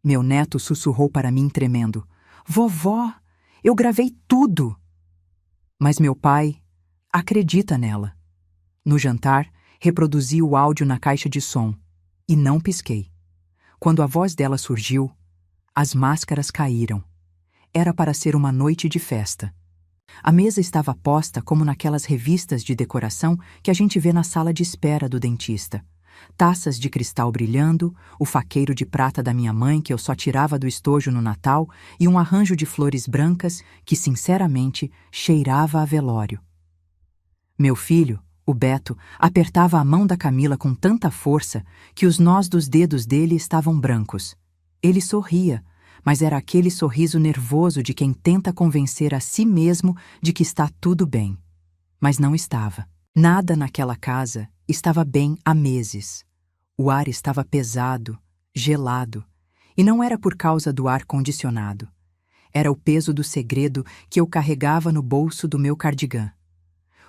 Meu neto sussurrou para mim tremendo. Vovó, eu gravei tudo! Mas meu pai acredita nela. No jantar, reproduzi o áudio na caixa de som e não pisquei. Quando a voz dela surgiu, as máscaras caíram. Era para ser uma noite de festa. A mesa estava posta como naquelas revistas de decoração que a gente vê na sala de espera do dentista. Taças de cristal brilhando, o faqueiro de prata da minha mãe que eu só tirava do estojo no Natal e um arranjo de flores brancas que, sinceramente, cheirava a velório. Meu filho, o Beto, apertava a mão da Camila com tanta força que os nós dos dedos dele estavam brancos. Ele sorria, mas era aquele sorriso nervoso de quem tenta convencer a si mesmo de que está tudo bem. Mas não estava. Nada naquela casa estava bem há meses. O ar estava pesado, gelado, e não era por causa do ar-condicionado. Era o peso do segredo que eu carregava no bolso do meu cardigã.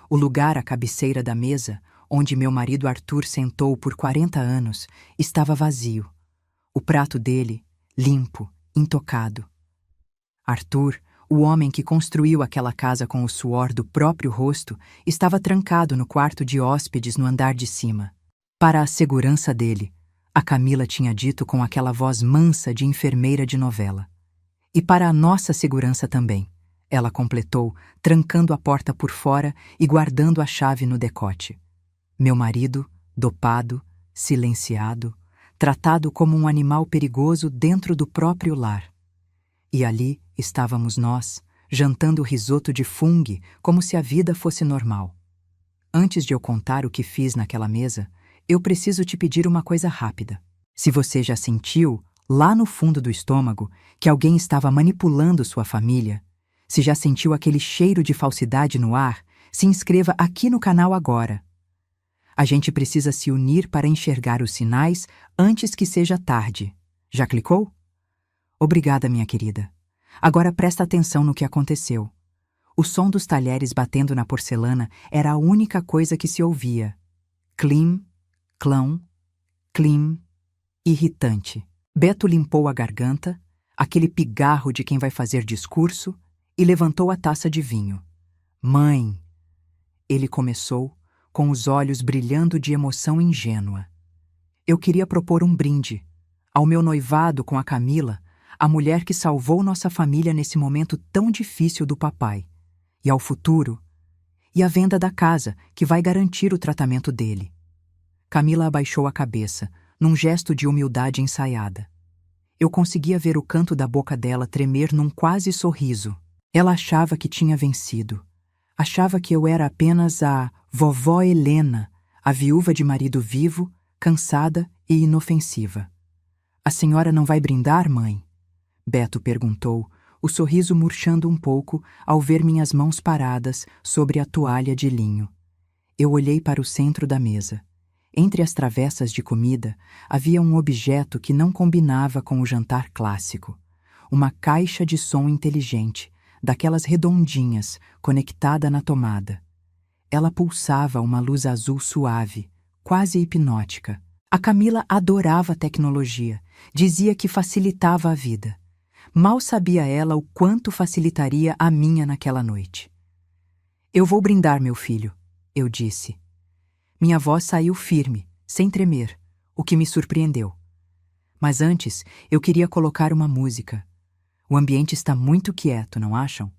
O lugar à cabeceira da mesa, onde meu marido Arthur sentou por 40 anos, estava vazio. O prato dele, limpo, intocado. Arthur, o homem que construiu aquela casa com o suor do próprio rosto, estava trancado no quarto de hóspedes no andar de cima. Para a segurança dele, a Camila tinha dito com aquela voz mansa de enfermeira de novela. E para a nossa segurança também, ela completou, trancando a porta por fora e guardando a chave no decote. Meu marido, dopado, silenciado, tratado como um animal perigoso dentro do próprio lar. E ali estávamos nós, jantando risoto de fungo como se a vida fosse normal. Antes de eu contar o que fiz naquela mesa, eu preciso te pedir uma coisa rápida. Se você já sentiu, lá no fundo do estômago, que alguém estava manipulando sua família, se já sentiu aquele cheiro de falsidade no ar, se inscreva aqui no canal agora. A gente precisa se unir para enxergar os sinais antes que seja tarde. Já clicou? Obrigada, minha querida. Agora presta atenção no que aconteceu. O som dos talheres batendo na porcelana era a única coisa que se ouvia. Clim, clão, clim, irritante. Beto limpou a garganta, aquele pigarro de quem vai fazer discurso, e levantou a taça de vinho. Mãe! Ele começou, com os olhos brilhando de emoção ingênua. Eu queria propor um brinde ao meu noivado com a Camila, a mulher que salvou nossa família nesse momento tão difícil do papai, e ao futuro, e a venda da casa, que vai garantir o tratamento dele. Camila abaixou a cabeça, num gesto de humildade ensaiada. Eu conseguia ver o canto da boca dela tremer num quase sorriso. Ela achava que tinha vencido. Achava que eu era apenas a vovó Helena, a viúva de marido vivo, cansada e inofensiva. A senhora não vai brindar, mãe? Beto perguntou, o sorriso murchando um pouco ao ver minhas mãos paradas sobre a toalha de linho. Eu olhei para o centro da mesa. Entre as travessas de comida, havia um objeto que não combinava com o jantar clássico. Uma caixa de som inteligente, daquelas redondinhas, conectada na tomada. Ela pulsava uma luz azul suave, quase hipnótica. A Camila adorava a tecnologia, dizia que facilitava a vida. Mal sabia ela o quanto facilitaria a minha naquela noite. Eu vou brindar, meu filho, eu disse. Minha voz saiu firme, sem tremer, o que me surpreendeu. Mas antes, eu queria colocar uma música. O ambiente está muito quieto, não acham?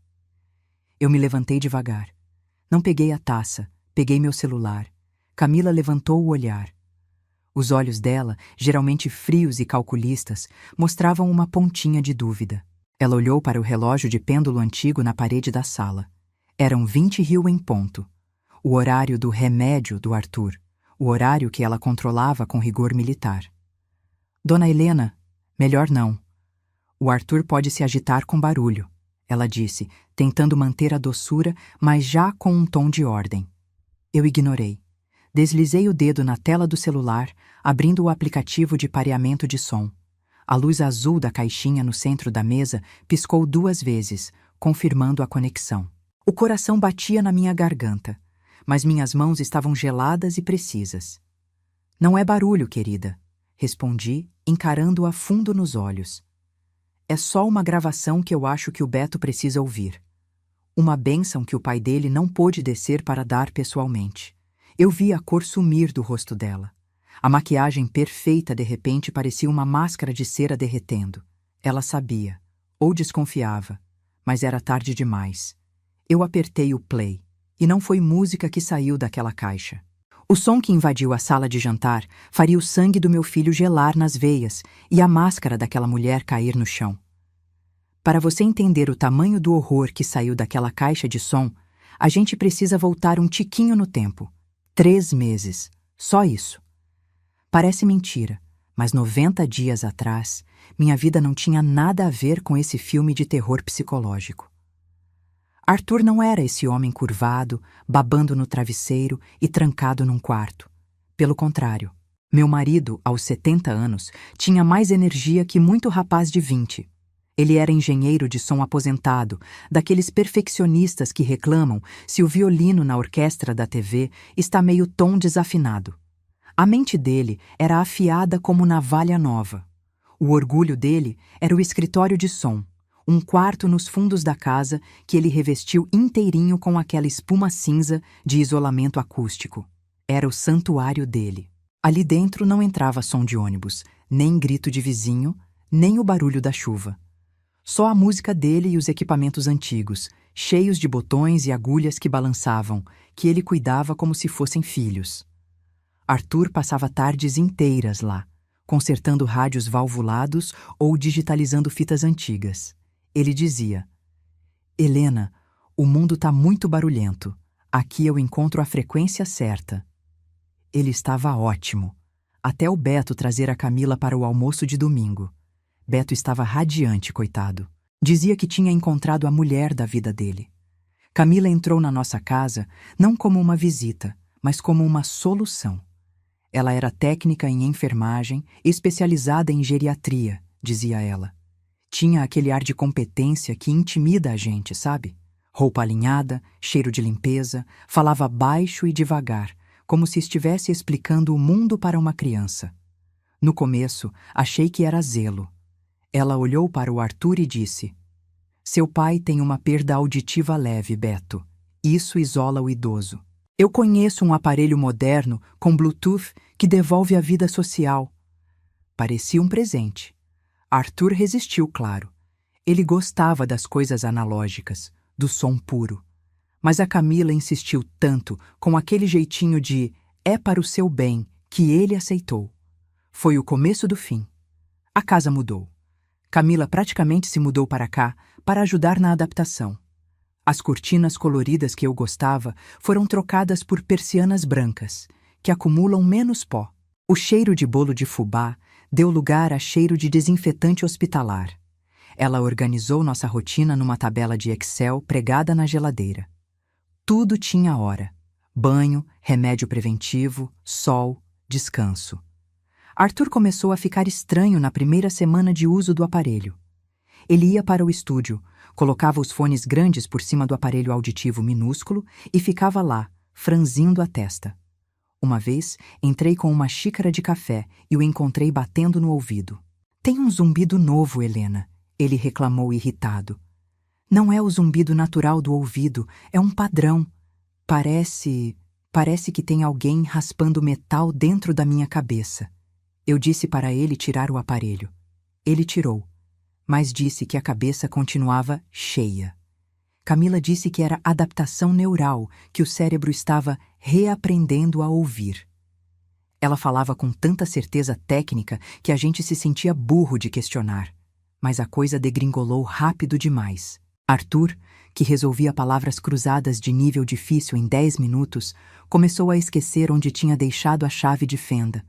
Eu me levantei devagar. Não peguei a taça, peguei meu celular. Camila levantou o olhar. Os olhos dela, geralmente frios e calculistas, mostravam uma pontinha de dúvida. Ela olhou para o relógio de pêndulo antigo na parede da sala. Eram 20 rios em ponto. O horário do remédio do Arthur. O horário que ela controlava com rigor militar. Dona Helena, melhor não. O Arthur pode se agitar com barulho, ela disse, tentando manter a doçura, mas já com um tom de ordem. Eu ignorei. Deslizei o dedo na tela do celular, abrindo o aplicativo de pareamento de som. A luz azul da caixinha no centro da mesa piscou 2 vezes, confirmando a conexão. O coração batia na minha garganta, mas minhas mãos estavam geladas e precisas. Não é barulho, querida. respondi, encarando-a fundo nos olhos. É só uma gravação que eu acho que o Beto precisa ouvir. Uma bênção que o pai dele não pôde descer para dar pessoalmente. Eu vi a cor sumir do rosto dela. A maquiagem perfeita de repente parecia uma máscara de cera derretendo. Ela sabia, ou desconfiava, mas era tarde demais. Eu apertei o play, e não foi música que saiu daquela caixa. O som que invadiu a sala de jantar faria o sangue do meu filho gelar nas veias e a máscara daquela mulher cair no chão. Para você entender o tamanho do horror que saiu daquela caixa de som, a gente precisa voltar um tiquinho no tempo. 3 meses. Só isso. Parece mentira, mas 90 dias atrás, minha vida não tinha nada a ver com esse filme de terror psicológico. Arthur não era esse homem curvado, babando no travesseiro e trancado num quarto. Pelo contrário, meu marido, aos 70 anos, tinha mais energia que muito rapaz de 20. Ele era engenheiro de som aposentado, daqueles perfeccionistas que reclamam se o violino na orquestra da TV está meio tom desafinado. A mente dele era afiada como navalha nova. O orgulho dele era o escritório de som, um quarto nos fundos da casa que ele revestiu inteirinho com aquela espuma cinza de isolamento acústico. Era o santuário dele. Ali dentro não entrava som de ônibus, nem grito de vizinho, nem o barulho da chuva. Só a música dele e os equipamentos antigos, cheios de botões e agulhas que balançavam, que ele cuidava como se fossem filhos. Arthur passava tardes inteiras lá, consertando rádios valvulados ou digitalizando fitas antigas. Ele dizia: Helena, o mundo tá muito barulhento. Aqui eu encontro a frequência certa. Ele estava ótimo. Até o Beto trazer a Camila para o almoço de domingo. Beto estava radiante, coitado. Dizia que tinha encontrado a mulher da vida dele. Camila entrou na nossa casa não como uma visita, mas como uma solução. Ela era técnica em enfermagem, especializada em geriatria, dizia ela. Tinha aquele ar de competência que intimida a gente, sabe? Roupa alinhada, cheiro de limpeza, falava baixo e devagar, como se estivesse explicando o mundo para uma criança. No começo, achei que era zelo. Ela olhou para o Arthur e disse: Seu pai tem uma perda auditiva leve, Beto. Isso isola o idoso. Eu conheço um aparelho moderno com Bluetooth que devolve a vida social. Parecia um presente. Arthur resistiu, claro. Ele gostava das coisas analógicas, do som puro. Mas a Camila insistiu tanto, com aquele jeitinho de é para o seu bem, que ele aceitou. Foi o começo do fim. A casa mudou. Camila praticamente se mudou para cá para ajudar na adaptação. As cortinas coloridas que eu gostava foram trocadas por persianas brancas, que acumulam menos pó. O cheiro de bolo de fubá deu lugar a cheiro de desinfetante hospitalar. Ela organizou nossa rotina numa tabela de Excel pregada na geladeira. Tudo tinha hora: banho, remédio preventivo, sol, descanso. Arthur começou a ficar estranho na primeira semana de uso do aparelho. Ele ia para o estúdio, colocava os fones grandes por cima do aparelho auditivo minúsculo e ficava lá, franzindo a testa. Uma vez, entrei com uma xícara de café e o encontrei batendo no ouvido. Tem um zumbido novo, Helena, ele reclamou irritado. Não é o zumbido natural do ouvido, é um padrão. Parece que tem alguém raspando metal dentro da minha cabeça. Eu disse para ele tirar o aparelho. Ele tirou, mas disse que a cabeça continuava cheia. Camila disse que era adaptação neural, que o cérebro estava reaprendendo a ouvir. Ela falava com tanta certeza técnica que a gente se sentia burro de questionar. Mas a coisa degringolou rápido demais. Arthur, que resolvia palavras cruzadas de nível difícil em 10 minutos, começou a esquecer onde tinha deixado a chave de fenda.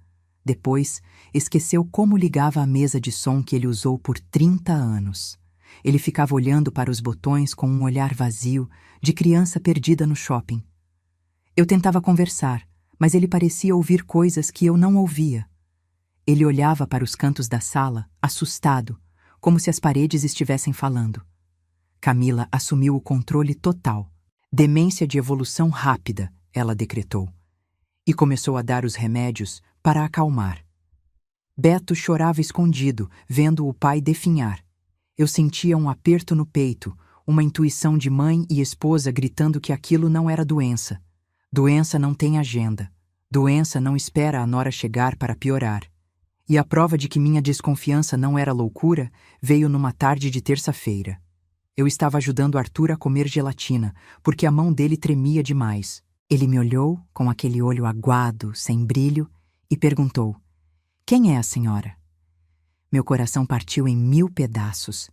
Depois, esqueceu como ligava a mesa de som que ele usou por 30 anos. Ele ficava olhando para os botões com um olhar vazio, de criança perdida no shopping. Eu tentava conversar, mas ele parecia ouvir coisas que eu não ouvia. Ele olhava para os cantos da sala, assustado, como se as paredes estivessem falando. Camila assumiu o controle total. Demência de evolução rápida, ela decretou. E começou a dar os remédios para acalmar. Beto chorava escondido, vendo o pai definhar. Eu sentia um aperto no peito, uma intuição de mãe e esposa gritando que aquilo não era doença. Doença não tem agenda. Doença não espera a nora chegar para piorar. E a prova de que minha desconfiança não era loucura veio numa tarde de terça-feira. Eu estava ajudando Arthur a comer gelatina, porque a mão dele tremia demais. Ele me olhou com aquele olho aguado, sem brilho, e perguntou: "Quem é a senhora?" Meu coração partiu em 1000 pedaços.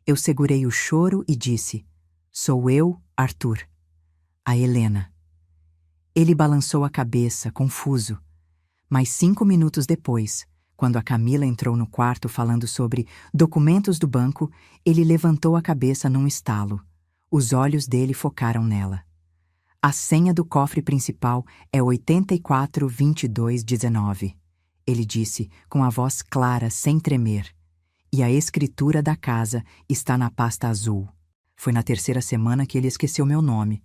Eu segurei o choro e disse: "Sou eu, Arthur. A Helena." Ele balançou a cabeça, confuso. Mas 5 minutos depois, quando a Camila entrou no quarto falando sobre documentos do banco, ele levantou a cabeça num estalo. Os olhos dele focaram nela. "A senha do cofre principal é 842219, ele disse com a voz clara, sem tremer. "E a escritura da casa está na pasta azul." Foi na terceira semana que ele esqueceu meu nome,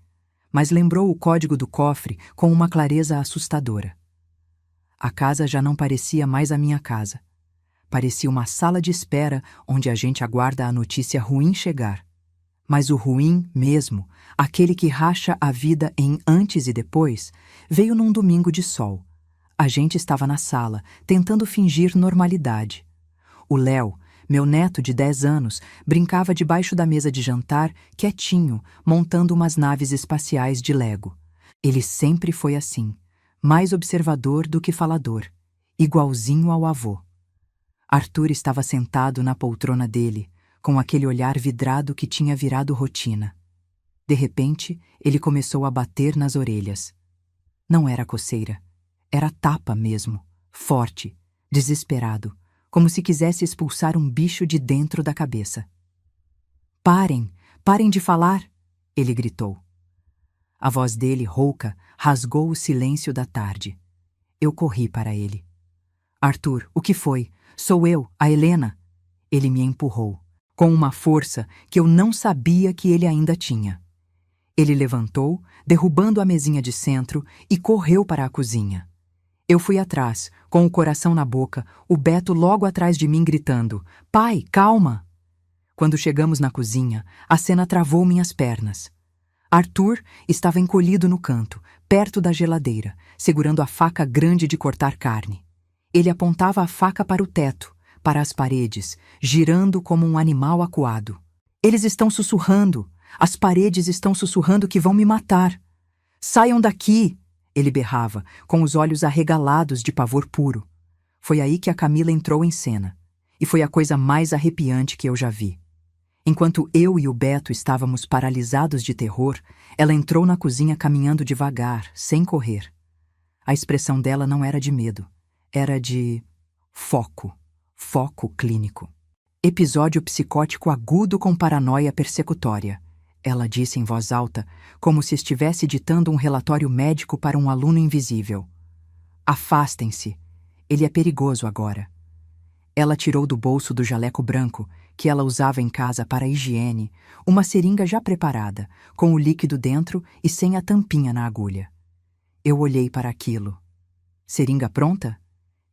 mas lembrou o código do cofre com uma clareza assustadora. A casa já não parecia mais a minha casa. Parecia uma sala de espera onde a gente aguarda a notícia ruim chegar. Mas o ruim mesmo, aquele que racha a vida em antes e depois, veio num domingo de sol. A gente estava na sala, tentando fingir normalidade. O Léo, meu neto de 10 anos, brincava debaixo da mesa de jantar, quietinho, montando umas naves espaciais de Lego. Ele sempre foi assim, mais observador do que falador, igualzinho ao avô. Arthur estava sentado na poltrona dele, com aquele olhar vidrado que tinha virado rotina. De repente, ele começou a bater nas orelhas. Não era coceira, era tapa mesmo, forte, desesperado, como se quisesse expulsar um bicho de dentro da cabeça. "Parem! Parem de falar!" ele gritou. A voz dele, rouca, rasgou o silêncio da tarde. Eu corri para ele. "Arthur, o que foi? Sou eu, a Helena." Ele me empurrou, com uma força que eu não sabia que ele ainda tinha. Ele levantou, derrubando a mesinha de centro, e correu para a cozinha. Eu fui atrás, com o coração na boca, o Beto logo atrás de mim gritando: "Pai, calma!" Quando chegamos na cozinha, a cena travou minhas pernas. Arthur estava encolhido no canto, perto da geladeira, segurando a faca grande de cortar carne. Ele apontava a faca para o teto, para as paredes, girando como um animal acuado. "Eles estão sussurrando! As paredes estão sussurrando que vão me matar! Saiam daqui!" Ele berrava, com os olhos arregalados de pavor puro. Foi aí que a Camila entrou em cena. E foi a coisa mais arrepiante que eu já vi. Enquanto eu e o Beto estávamos paralisados de terror, ela entrou na cozinha caminhando devagar, sem correr. A expressão dela não era de medo. Era de foco. Foco clínico. "Episódio psicótico agudo com paranoia persecutória", ela disse em voz alta, como se estivesse ditando um relatório médico para um aluno invisível. "Afastem-se. Ele é perigoso agora." Ela tirou do bolso do jaleco branco, que ela usava em casa para higiene, uma seringa já preparada, com o líquido dentro e sem a tampinha na agulha. Eu olhei para aquilo. Seringa pronta?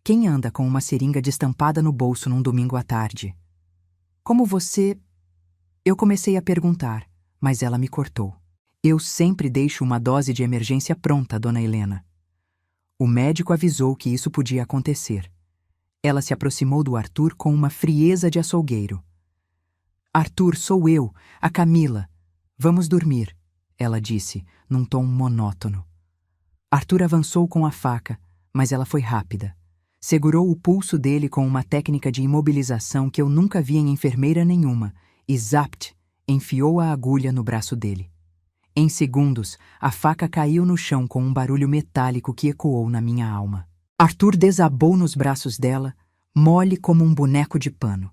Quem anda com uma seringa destampada no bolso num domingo à tarde? "Como você..." Eu comecei a perguntar, mas ela me cortou. "Eu sempre deixo uma dose de emergência pronta, dona Helena." O médico avisou que isso podia acontecer. Ela se aproximou do Arthur com uma frieza de açougueiro. "Arthur, sou eu, a Camila. Vamos dormir", ela disse, num tom monótono. Arthur avançou com a faca, mas ela foi rápida. Segurou o pulso dele com uma técnica de imobilização que eu nunca vi em enfermeira nenhuma e, zapt, enfiou a agulha no braço dele. Em segundos, a faca caiu no chão com um barulho metálico que ecoou na minha alma. Arthur desabou nos braços dela, mole como um boneco de pano.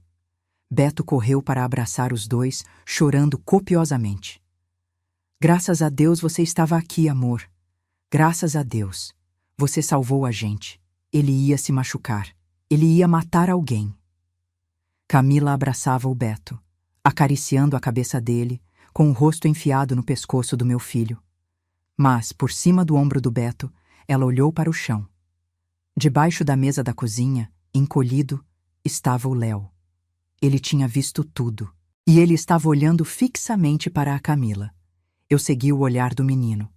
Beto correu para abraçar os dois, chorando copiosamente. "Graças a Deus você estava aqui, amor. Graças a Deus. Você salvou a gente. Ele ia se machucar. Ele ia matar alguém." Camila abraçava o Beto, acariciando a cabeça dele, com o rosto enfiado no pescoço do meu filho. Mas, por cima do ombro do Beto, ela olhou para o chão. Debaixo da mesa da cozinha, Encolhido, estava o Léo. Ele tinha visto tudo. E ele estava olhando fixamente para a Camila. Eu segui o olhar do menino.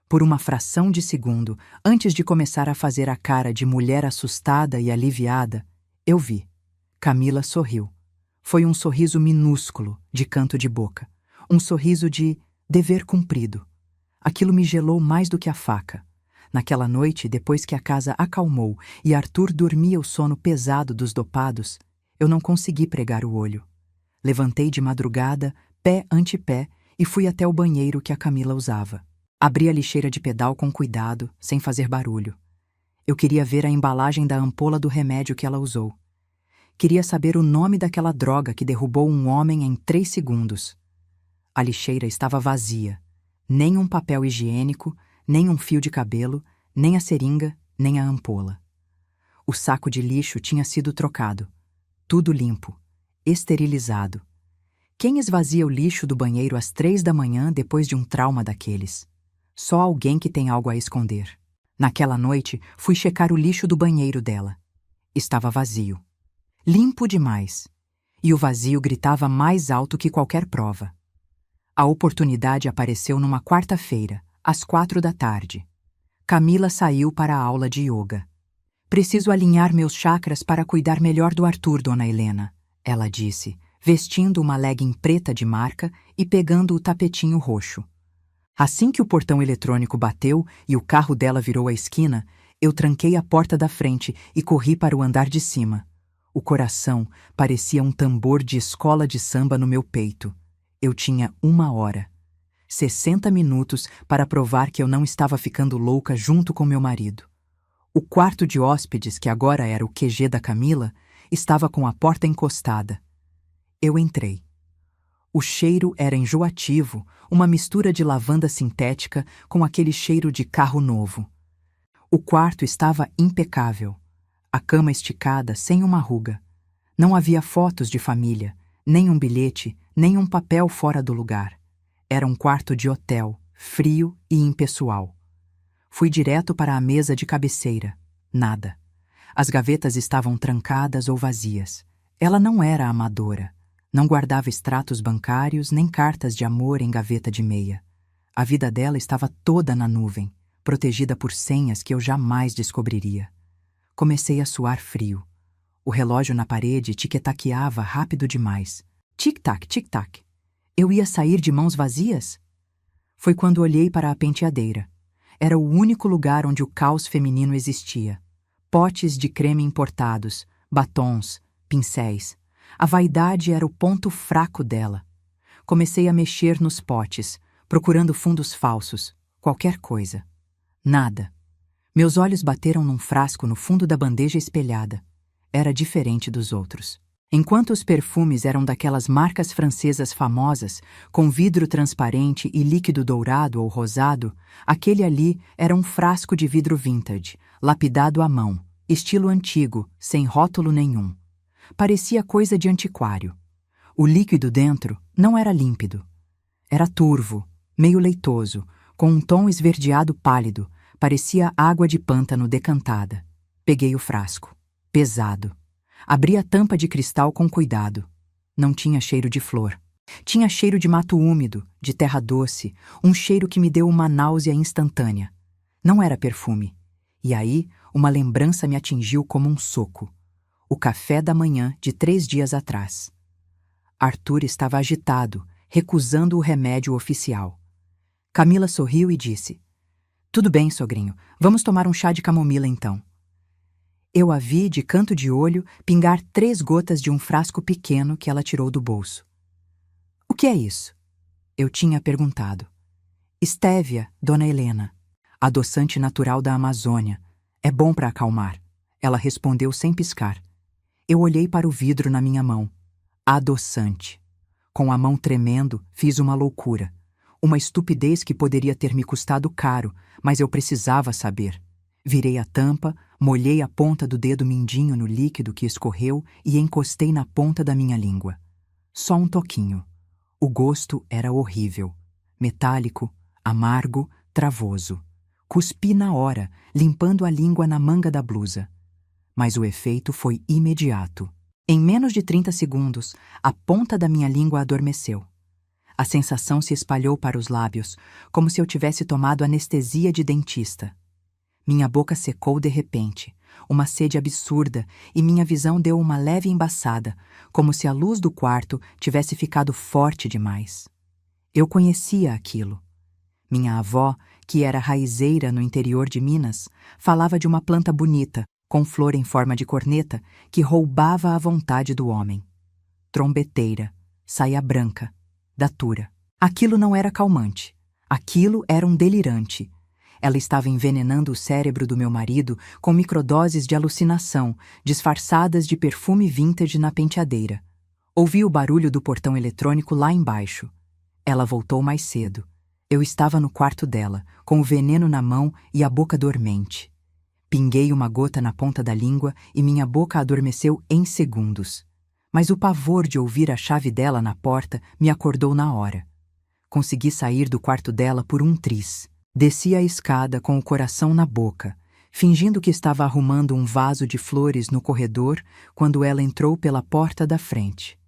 Por uma fração de segundo, antes de começar a fazer a cara de mulher assustada e aliviada, eu vi. Camila sorriu. Foi um sorriso minúsculo, de canto de boca. Um sorriso de dever cumprido. Aquilo me gelou mais do que a faca. Naquela noite, depois que a casa acalmou e Arthur dormia o sono pesado dos dopados, eu não consegui pregar o olho. Levantei de madrugada, pé ante pé, e fui até o banheiro que a Camila usava. Abri a lixeira de pedal com cuidado, sem fazer barulho. Eu queria ver a embalagem da ampola do remédio que ela usou. Queria saber o nome daquela droga que derrubou um homem em 3 segundos. A lixeira estava vazia. Nem um papel higiênico, nem um fio de cabelo, nem a seringa, nem a ampola. O saco de lixo tinha sido trocado. Tudo limpo, esterilizado. Quem esvazia o lixo do banheiro às 3 da manhã depois de um trauma daqueles? Só alguém que tem algo a esconder. Naquela noite, fui checar o lixo do banheiro dela. Estava vazio. Limpo demais. E o vazio gritava mais alto que qualquer prova. A oportunidade apareceu numa quarta-feira, às 4 da tarde. Camila saiu para a aula de yoga. Preciso alinhar meus chakras para cuidar melhor do Arthur, dona Helena, ela disse, vestindo uma legging preta de marca e pegando o tapetinho roxo. Assim que o portão eletrônico bateu e o carro dela virou a esquina, eu tranquei a porta da frente e corri para o andar de cima. O coração parecia um tambor de escola de samba no meu peito. Eu tinha 1 hora. 60 minutos para provar que eu não estava ficando louca junto com meu marido. O quarto de hóspedes, que agora era o QG da Camila, estava com a porta encostada. Eu entrei. O cheiro era enjoativo, uma mistura de lavanda sintética com aquele cheiro de carro novo. O quarto estava impecável. A cama esticada, sem uma ruga. Não havia fotos de família, nem um bilhete, nem um papel fora do lugar. Era um quarto de hotel, frio e impessoal. Fui direto para a mesa de cabeceira. Nada. As gavetas estavam trancadas ou vazias. Ela não era amadora. Não guardava extratos bancários nem cartas de amor em gaveta de meia. A vida dela estava toda na nuvem, protegida por senhas que eu jamais descobriria. Comecei a suar frio. O relógio na parede tiquetaqueava rápido demais. Tic-tac, tic-tac. Eu ia sair de mãos vazias? Foi quando olhei para a penteadeira. Era o único lugar onde o caos feminino existia. Potes de creme importados, batons, pincéis. A vaidade era o ponto fraco dela. Comecei a mexer nos potes, procurando fundos falsos, qualquer coisa. Nada. Meus olhos bateram num frasco no fundo da bandeja espelhada. Era diferente dos outros. Enquanto os perfumes eram daquelas marcas francesas famosas, com vidro transparente e líquido dourado ou rosado, aquele ali era um frasco de vidro vintage, lapidado à mão, estilo antigo, sem rótulo nenhum. Parecia coisa de antiquário. O líquido dentro não era límpido. Era turvo, meio leitoso, com um tom esverdeado pálido, parecia água de pântano decantada. Peguei o frasco. Pesado. Abri a tampa de cristal com cuidado. Não tinha cheiro de flor. Tinha cheiro de mato úmido, de terra doce, um cheiro que me deu uma náusea instantânea. Não era perfume. E aí, uma lembrança me atingiu como um soco. O café da manhã de 3 dias atrás. Arthur estava agitado, recusando o remédio oficial. Camila sorriu e disse: "Tudo bem, sogrinho, vamos tomar um chá de camomila então." Eu a vi, de canto de olho, pingar 3 gotas de um frasco pequeno que ela tirou do bolso. "O que é isso?" Eu tinha perguntado. "Estévia, dona Helena. Adoçante natural da Amazônia. É bom para acalmar." Ela respondeu sem piscar. Eu olhei para o vidro na minha mão. Adoçante. Com a mão tremendo, fiz uma loucura. Uma estupidez que poderia ter me custado caro, mas eu precisava saber. Virei a tampa, molhei a ponta do dedo mindinho no líquido que escorreu e encostei na ponta da minha língua. Só um toquinho. O gosto era horrível. Metálico, amargo, travoso. Cuspi na hora, limpando a língua na manga da blusa. Mas o efeito foi imediato. Em menos de 30 segundos, a ponta da minha língua adormeceu. A sensação se espalhou para os lábios, como se eu tivesse tomado anestesia de dentista. Minha boca secou de repente, uma sede absurda, e minha visão deu uma leve embaçada, como se a luz do quarto tivesse ficado forte demais. Eu conhecia aquilo. Minha avó, que era raizeira no interior de Minas, falava de uma planta bonita, com flor em forma de corneta, que roubava a vontade do homem. Trombeteira, saia branca, datura. Aquilo não era calmante. Aquilo era um delirante. Ela estava envenenando o cérebro do meu marido com microdoses de alucinação, disfarçadas de perfume vintage na penteadeira. Ouvi o barulho do portão eletrônico lá embaixo. Ela voltou mais cedo. Eu estava no quarto dela, com o veneno na mão e a boca dormente. Pinguei uma gota na ponta da língua e minha boca adormeceu em segundos. Mas o pavor de ouvir a chave dela na porta me acordou na hora. Consegui sair do quarto dela por um triz. Desci a escada com o coração na boca, fingindo que estava arrumando um vaso de flores no corredor quando ela entrou pela porta da frente.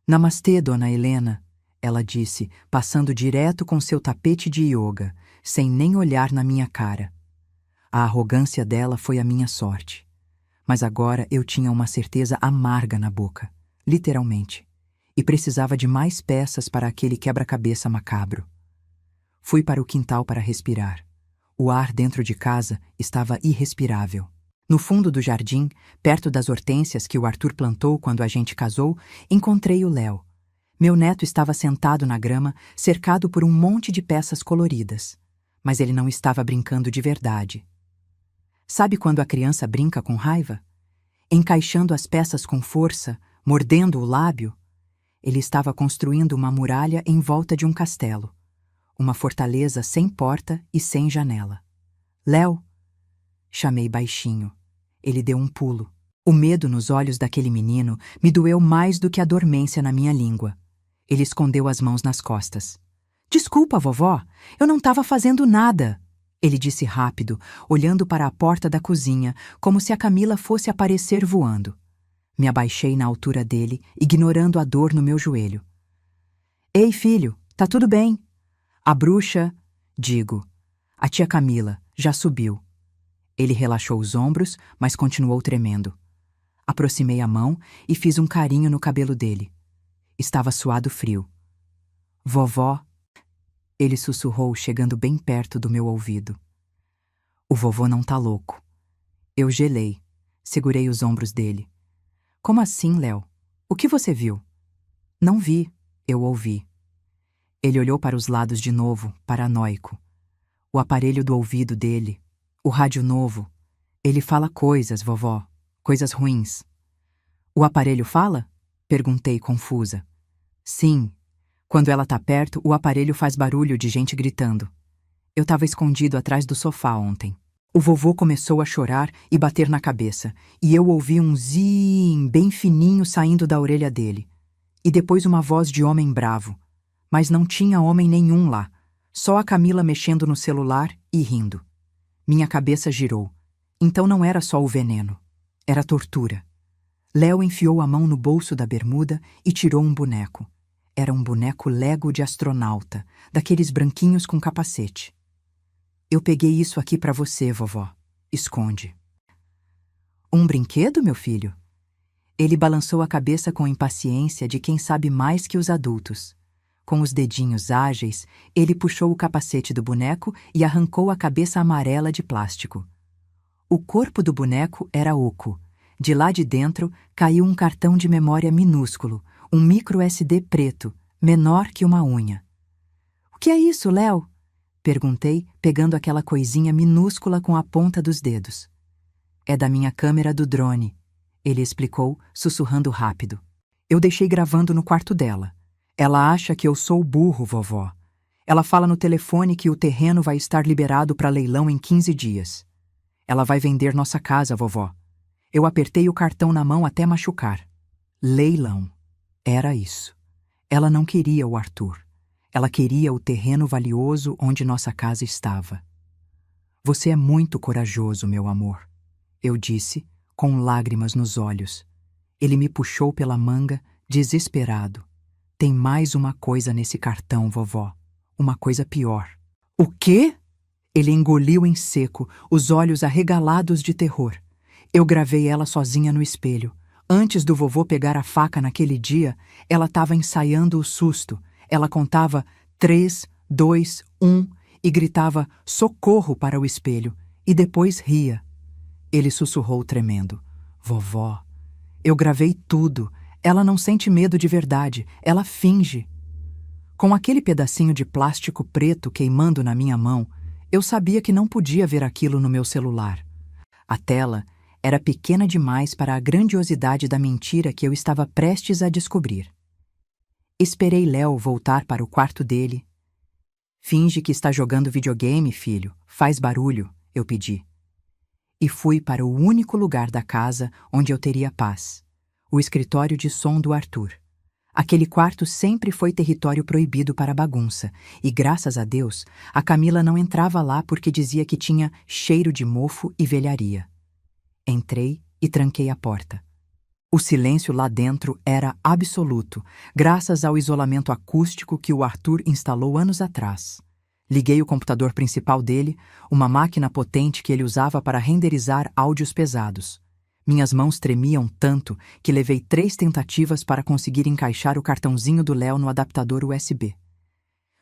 "Namastê, dona Helena", ela disse, passando direto com seu tapete de yoga, sem nem olhar na minha cara. A arrogância dela foi a minha sorte. Mas agora eu tinha uma certeza amarga na boca, literalmente, e precisava de mais peças para aquele quebra-cabeça macabro. Fui para o quintal para respirar. O ar dentro de casa estava irrespirável. No fundo do jardim, perto das hortênsias que o Arthur plantou quando a gente casou, encontrei o Léo. Meu neto estava sentado na grama, cercado por um monte de peças coloridas. Mas ele não estava brincando de verdade. Sabe quando a criança brinca com raiva? Encaixando as peças com força, mordendo o lábio? Ele estava construindo uma muralha em volta de um castelo. Uma fortaleza sem porta e sem janela. "Léo!" Chamei baixinho. Ele deu um pulo. O medo nos olhos daquele menino me doeu mais do que a dormência na minha língua. Ele escondeu as mãos nas costas. "Desculpa, vovó, eu não estava fazendo nada", ele disse rápido, olhando para a porta da cozinha, como se a Camila fosse aparecer voando. Me abaixei na altura dele, ignorando a dor no meu joelho. "Ei, filho, tá tudo bem?" A bruxa, digo, a tia Camila, já subiu. Ele relaxou os ombros, mas continuou tremendo. Aproximei a mão e fiz um carinho no cabelo dele. Estava suado frio. "Vovó", ele sussurrou, chegando bem perto do meu ouvido. "O vovô não tá louco." Eu gelei, segurei os ombros dele. "Como assim, Léo? O que você viu?" "Não vi, eu ouvi." Ele olhou para os lados de novo, paranoico. O aparelho do ouvido dele, o rádio novo. "Ele fala coisas, vovó, coisas ruins." "O aparelho fala?" Perguntei, confusa. "Sim. Quando ela tá perto, o aparelho faz barulho de gente gritando. Eu estava escondido atrás do sofá ontem." O vovô começou a chorar e bater na cabeça, e eu ouvi um zim bem fininho saindo da orelha dele. E depois uma voz de homem bravo. Mas não tinha homem nenhum lá, só a Camila mexendo no celular e rindo. Minha cabeça girou. Então não era só o veneno. Era tortura. Léo enfiou a mão no bolso da bermuda e tirou um boneco. Era um boneco Lego de astronauta, daqueles branquinhos com capacete. "Eu peguei isso aqui pra você, vovó. Esconde." "Um brinquedo, meu filho?" Ele balançou a cabeça com impaciência de quem sabe mais que os adultos. Com os dedinhos ágeis, ele puxou o capacete do boneco e arrancou a cabeça amarela de plástico. O corpo do boneco era oco. De lá de dentro caiu um cartão de memória minúsculo, um micro SD preto, menor que uma unha. "O que é isso, Léo?" perguntei, pegando aquela coisinha minúscula com a ponta dos dedos. "É da minha câmera do drone", ele explicou, sussurrando rápido. "Eu deixei gravando no quarto dela. Ela acha que eu sou burro, vovó. Ela fala no telefone que o terreno vai estar liberado para leilão em 15 dias. Ela vai vender nossa casa, vovó." Eu apertei o cartão na mão até machucar. Leilão. Era isso. Ela não queria o Arthur. Ela queria o terreno valioso onde nossa casa estava. "Você é muito corajoso, meu amor", eu disse, com lágrimas nos olhos. Ele me puxou pela manga, desesperado. Tem mais uma coisa nesse cartão, vovó. Uma coisa pior. O quê? Ele engoliu em seco, os olhos arregalados de terror. Eu gravei ela sozinha no espelho. Antes do vovô pegar a faca naquele dia, ela estava ensaiando o susto. Ela contava 3, 2, 1 e gritava socorro para o espelho. E depois ria. Ele sussurrou tremendo. Vovó, eu gravei tudo. Ela não sente medo de verdade. Ela finge. Com aquele pedacinho de plástico preto queimando na minha mão, eu sabia que não podia ver aquilo no meu celular. A tela era pequena demais para a grandiosidade da mentira que eu estava prestes a descobrir. Esperei Léo voltar para o quarto dele. Finge que está jogando videogame, filho. Faz barulho, eu pedi. E fui para o único lugar da casa onde eu teria paz. O escritório de som do Arthur. Aquele quarto sempre foi território proibido para bagunça, e graças a Deus, a Camila não entrava lá porque dizia que tinha cheiro de mofo e velharia. Entrei e tranquei a porta. O silêncio lá dentro era absoluto, graças ao isolamento acústico que o Arthur instalou anos atrás. Liguei o computador principal dele, uma máquina potente que ele usava para renderizar áudios pesados. Minhas mãos tremiam tanto que levei 3 tentativas para conseguir encaixar o cartãozinho do Léo no adaptador USB.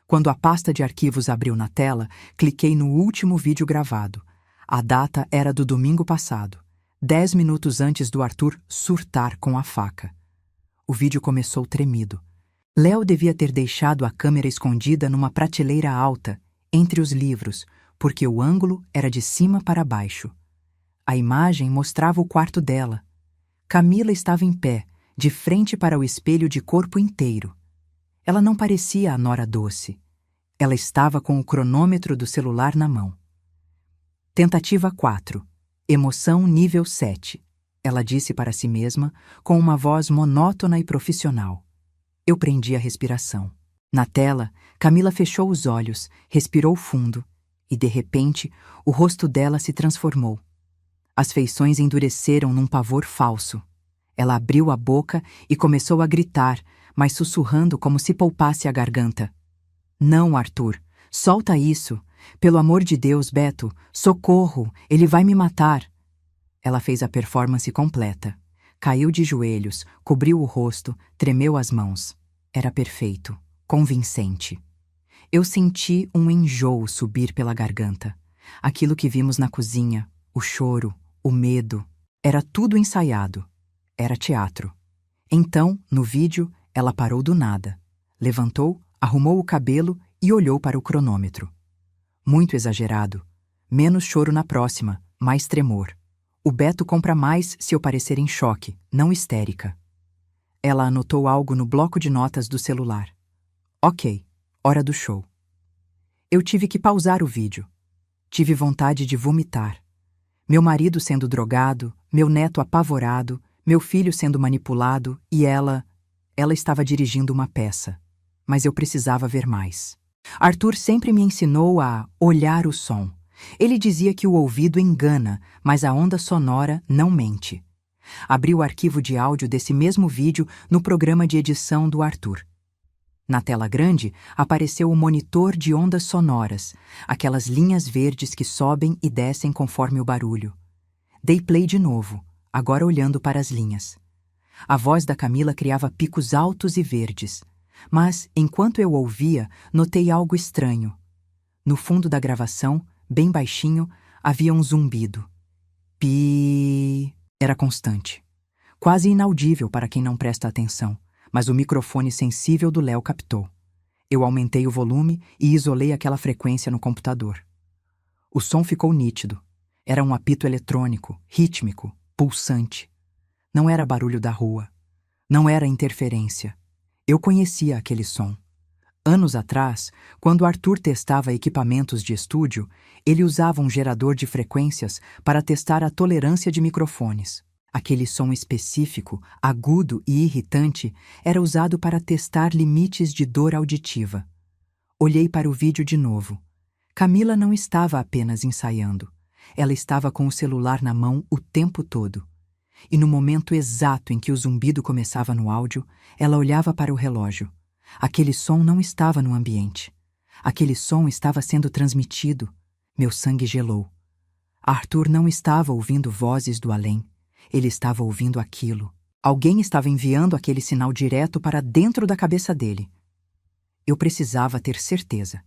Quando a pasta de arquivos abriu na tela, cliquei no último vídeo gravado. A data era do domingo passado, 10 minutos antes do Arthur surtar com a faca. O vídeo começou tremido. Léo devia ter deixado a câmera escondida numa prateleira alta, entre os livros, porque o ângulo era de cima para baixo. A imagem mostrava o quarto dela. Camila estava em pé, de frente para o espelho de corpo inteiro. Ela não parecia a Nora doce. Ela estava com o cronômetro do celular na mão. Tentativa 4. Emoção nível 7. Ela disse para si mesma, com uma voz monótona e profissional. Eu prendi a respiração. Na tela, Camila fechou os olhos, respirou fundo, e de repente, o rosto dela se transformou. As feições endureceram num pavor falso. Ela abriu a boca e começou a gritar, mas sussurrando como se poupasse a garganta. Não, Arthur, solta isso. Pelo amor de Deus, Beto, socorro, ele vai me matar. Ela fez a performance completa. Caiu de joelhos, cobriu o rosto, tremeu as mãos. Era perfeito, convincente. Eu senti um enjoo subir pela garganta. Aquilo que vimos na cozinha, o choro, o medo, era tudo ensaiado. Era teatro. Então, no vídeo, ela parou do nada. Levantou, arrumou o cabelo e olhou para o cronômetro. Muito exagerado. Menos choro na próxima, mais tremor. O Beto compra mais se eu parecer em choque, não histérica. Ela anotou algo no bloco de notas do celular. Ok, hora do show. Eu tive que pausar o vídeo. Tive vontade de vomitar. Meu marido sendo drogado, meu neto apavorado, meu filho sendo manipulado e ela estava dirigindo uma peça. Mas eu precisava ver mais. Arthur sempre me ensinou a olhar o som. Ele dizia que o ouvido engana, mas a onda sonora não mente. Abri o arquivo de áudio desse mesmo vídeo no programa de edição do Arthur. Na tela grande, apareceu o monitor de ondas sonoras, aquelas linhas verdes que sobem e descem conforme o barulho. Dei play de novo, agora olhando para as linhas. A voz da Camila criava picos altos e verdes, mas, enquanto eu ouvia, notei algo estranho. No fundo da gravação, bem baixinho, havia um zumbido. Pi... Era constante. Quase inaudível para quem não presta atenção, mas o microfone sensível do Léo captou. Eu aumentei o volume e isolei aquela frequência no computador. O som ficou nítido. Era um apito eletrônico, rítmico, pulsante. Não era barulho da rua. Não era interferência. Eu conhecia aquele som. Anos atrás, quando Arthur testava equipamentos de estúdio, ele usava um gerador de frequências para testar a tolerância de microfones. Aquele som específico, agudo e irritante, era usado para testar limites de dor auditiva. Olhei para o vídeo de novo. Camila não estava apenas ensaiando. Ela estava com o celular na mão o tempo todo. e no momento exato em que o zumbido começava no áudio, ela olhava para o relógio. Aquele som não estava no ambiente. Aquele som estava sendo transmitido. Meu sangue gelou. Arthur não estava ouvindo vozes do além. Ele estava ouvindo aquilo. Alguém estava enviando aquele sinal direto para dentro da cabeça dele. Eu precisava ter certeza.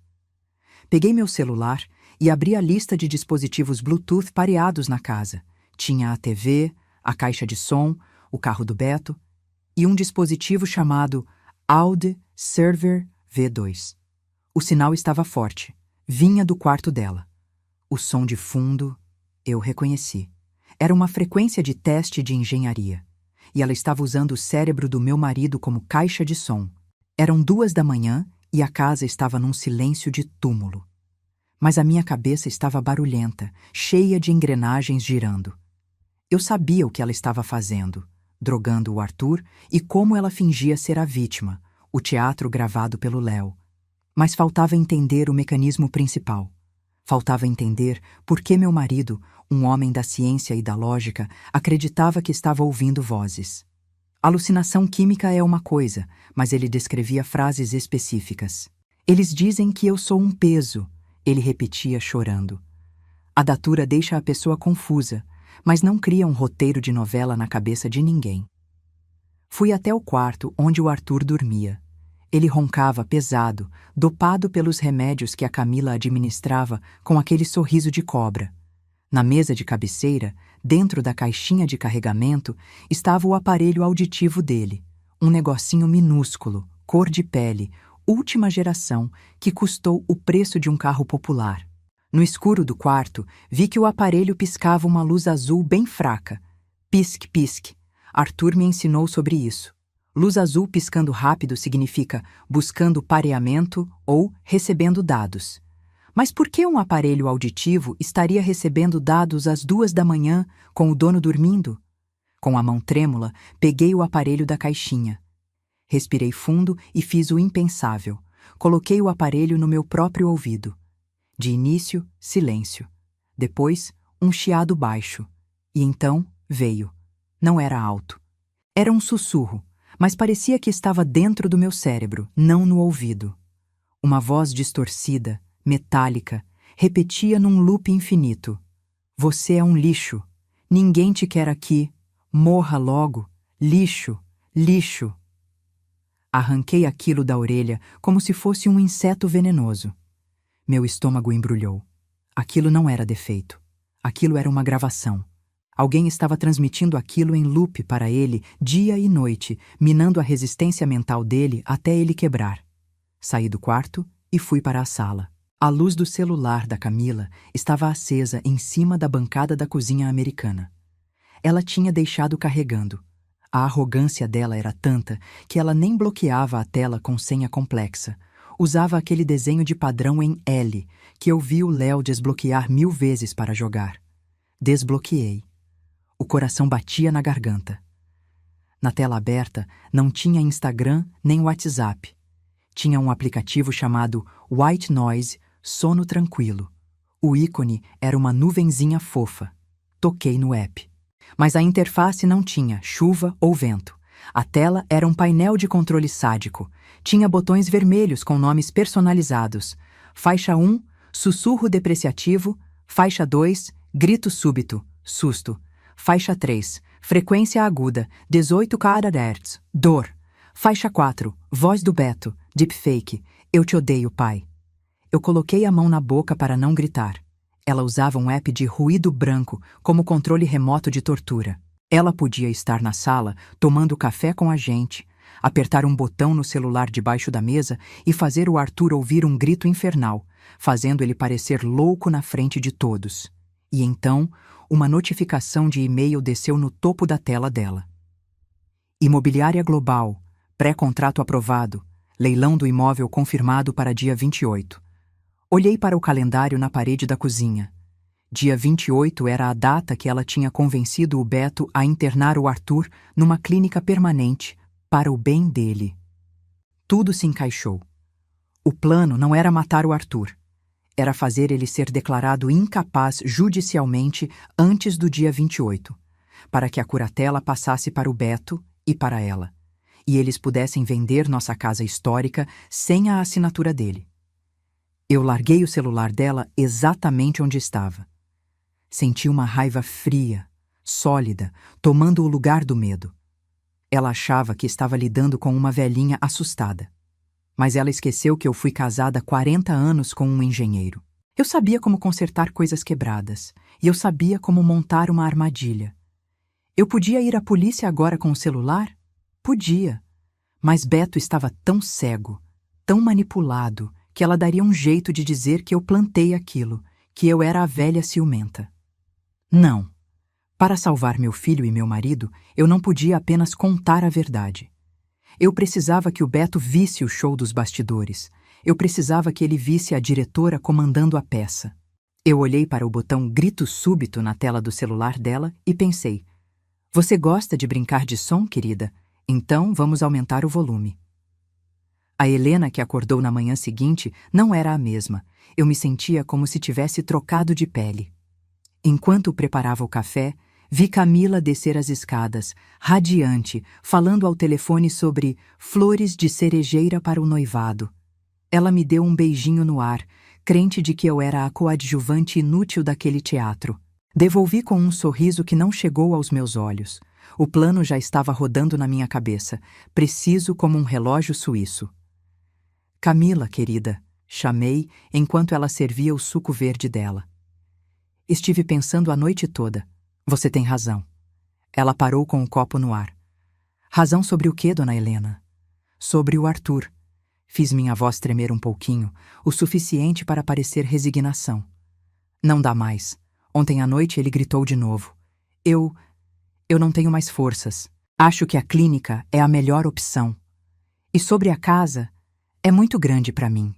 Peguei meu celular e abri a lista de dispositivos Bluetooth pareados na casa. Tinha a TV, a caixa de som, o carro do Beto e um dispositivo chamado Audi Server V2. O sinal estava forte. Vinha do quarto dela. O som de fundo, eu reconheci. Era uma frequência de teste de engenharia. E ela estava usando o cérebro do meu marido como caixa de som. Eram 2 da manhã e a casa estava num silêncio de túmulo. Mas a minha cabeça estava barulhenta, cheia de engrenagens girando. Eu sabia o que ela estava fazendo, drogando o Arthur e como ela fingia ser a vítima, o teatro gravado pelo Léo. Mas faltava entender o mecanismo principal. Faltava entender por que meu marido, um homem da ciência e da lógica, acreditava que estava ouvindo vozes. Alucinação química é uma coisa, mas ele descrevia frases específicas. Eles dizem que eu sou um peso, ele repetia chorando. A datura deixa a pessoa confusa, mas não cria um roteiro de novela na cabeça de ninguém. Fui até o quarto onde o Arthur dormia. Ele roncava pesado, dopado pelos remédios que a Camila administrava com aquele sorriso de cobra. Na mesa de cabeceira, dentro da caixinha de carregamento, estava o aparelho auditivo dele, um negocinho minúsculo, cor de pele, última geração, que custou o preço de um carro popular. No escuro do quarto, vi que o aparelho piscava uma luz azul bem fraca. Pisque, pisque. Arthur me ensinou sobre isso. Luz azul piscando rápido significa buscando pareamento ou recebendo dados. Mas por que um aparelho auditivo estaria recebendo dados às 2 da manhã, com o dono dormindo? Com a mão trêmula, peguei o aparelho da caixinha. Respirei fundo e fiz o impensável. Coloquei o aparelho no meu próprio ouvido. De início, silêncio. Depois, um chiado baixo. E então, veio. Não era alto. Era um sussurro, mas parecia que estava dentro do meu cérebro, não no ouvido. Uma voz distorcida, metálica, repetia num loop infinito. Você é um lixo. Ninguém te quer aqui. Morra logo. Lixo. Lixo. Arranquei aquilo da orelha como se fosse um inseto venenoso. Meu estômago embrulhou. Aquilo não era defeito. Aquilo era uma gravação. Alguém estava transmitindo aquilo em loop para ele dia e noite, minando a resistência mental dele até ele quebrar. Saí do quarto e fui para a sala. A luz do celular da Camila estava acesa em cima da bancada da cozinha americana. Ela tinha deixado carregando. A arrogância dela era tanta que ela nem bloqueava a tela com senha complexa. Usava aquele desenho de padrão em L, que eu vi o Léo desbloquear 1000 vezes para jogar. Desbloqueei. O coração batia na garganta. Na tela aberta, não tinha Instagram nem WhatsApp. Tinha um aplicativo chamado White Noise, Sono Tranquilo. O ícone era uma nuvenzinha fofa. Toquei no app. Mas a interface não tinha chuva ou vento. A tela era um painel de controle sádico. Tinha botões vermelhos com nomes personalizados. Faixa 1, sussurro depreciativo. Faixa 2, grito súbito, susto. Faixa 3, frequência aguda, 18 kHz, dor. Faixa 4, voz do Beto, deepfake, eu te odeio, pai. Eu coloquei a mão na boca para não gritar. Ela usava um app de ruído branco como controle remoto de tortura. Ela podia estar na sala, tomando café com a gente, apertar um botão no celular debaixo da mesa e fazer o Arthur ouvir um grito infernal, fazendo ele parecer louco na frente de todos. E então, uma notificação de e-mail desceu no topo da tela dela. Imobiliária Global, pré-contrato aprovado, leilão do imóvel confirmado para dia 28. Olhei para o calendário na parede da cozinha. Dia 28 era a data que ela tinha convencido o Beto a internar o Arthur numa clínica permanente, para o bem dele. Tudo se encaixou. O plano não era matar o Arthur. Era fazer ele ser declarado incapaz judicialmente antes do dia 28. para que a curatela passasse para o Beto e para ela, e eles pudessem vender nossa casa histórica sem a assinatura dele. Eu larguei o celular dela exatamente onde estava. Senti uma raiva fria, sólida, tomando o lugar do medo. Ela achava que estava lidando com uma velhinha assustada. Mas ela esqueceu que eu fui casada há 40 anos com um engenheiro. Eu sabia como consertar coisas quebradas, e eu sabia como montar uma armadilha. Eu podia ir à polícia agora com o celular? Podia. Mas Beto estava tão cego, tão manipulado, que ela daria um jeito de dizer que eu plantei aquilo, que eu era a velha ciumenta. Não. Para salvar meu filho e meu marido, eu não podia apenas contar a verdade. Eu precisava que o Beto visse o show dos bastidores. Eu precisava que ele visse a diretora comandando a peça. Eu olhei para o botão grito súbito na tela do celular dela e pensei: você gosta de brincar de som, querida? Então vamos aumentar o volume. A Helena que acordou na manhã seguinte não era a mesma. Eu me sentia como se tivesse trocado de pele. Enquanto preparava o café, vi Camila descer as escadas, radiante, falando ao telefone sobre flores de cerejeira para o noivado. Ela me deu um beijinho no ar, crente de que eu era a coadjuvante inútil daquele teatro. Devolvi com um sorriso que não chegou aos meus olhos. O plano já estava rodando na minha cabeça, preciso como um relógio suíço. Camila, querida, chamei enquanto ela servia o suco verde dela. Estive pensando a noite toda. Você tem razão. Ela parou com o copo no ar. Razão sobre o quê, dona Helena? Sobre o Arthur. Fiz minha voz tremer um pouquinho, o suficiente para parecer resignação. Não dá mais. Ontem à noite ele gritou de novo. Eu não tenho mais forças. Acho que a clínica é a melhor opção. E sobre a casa, é muito grande para mim.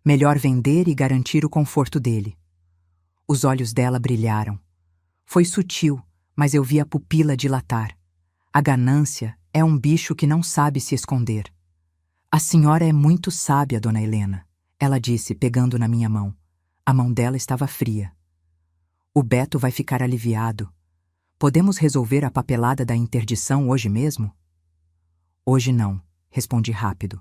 Melhor vender e garantir o conforto dele. Os olhos dela brilharam. Foi sutil, mas eu vi a pupila dilatar. A ganância é um bicho que não sabe se esconder. A senhora é muito sábia, dona Helena, ela disse, pegando na minha mão. A mão dela estava fria. O Beto vai ficar aliviado. Podemos resolver a papelada da interdição hoje mesmo? Hoje não, respondi rápido.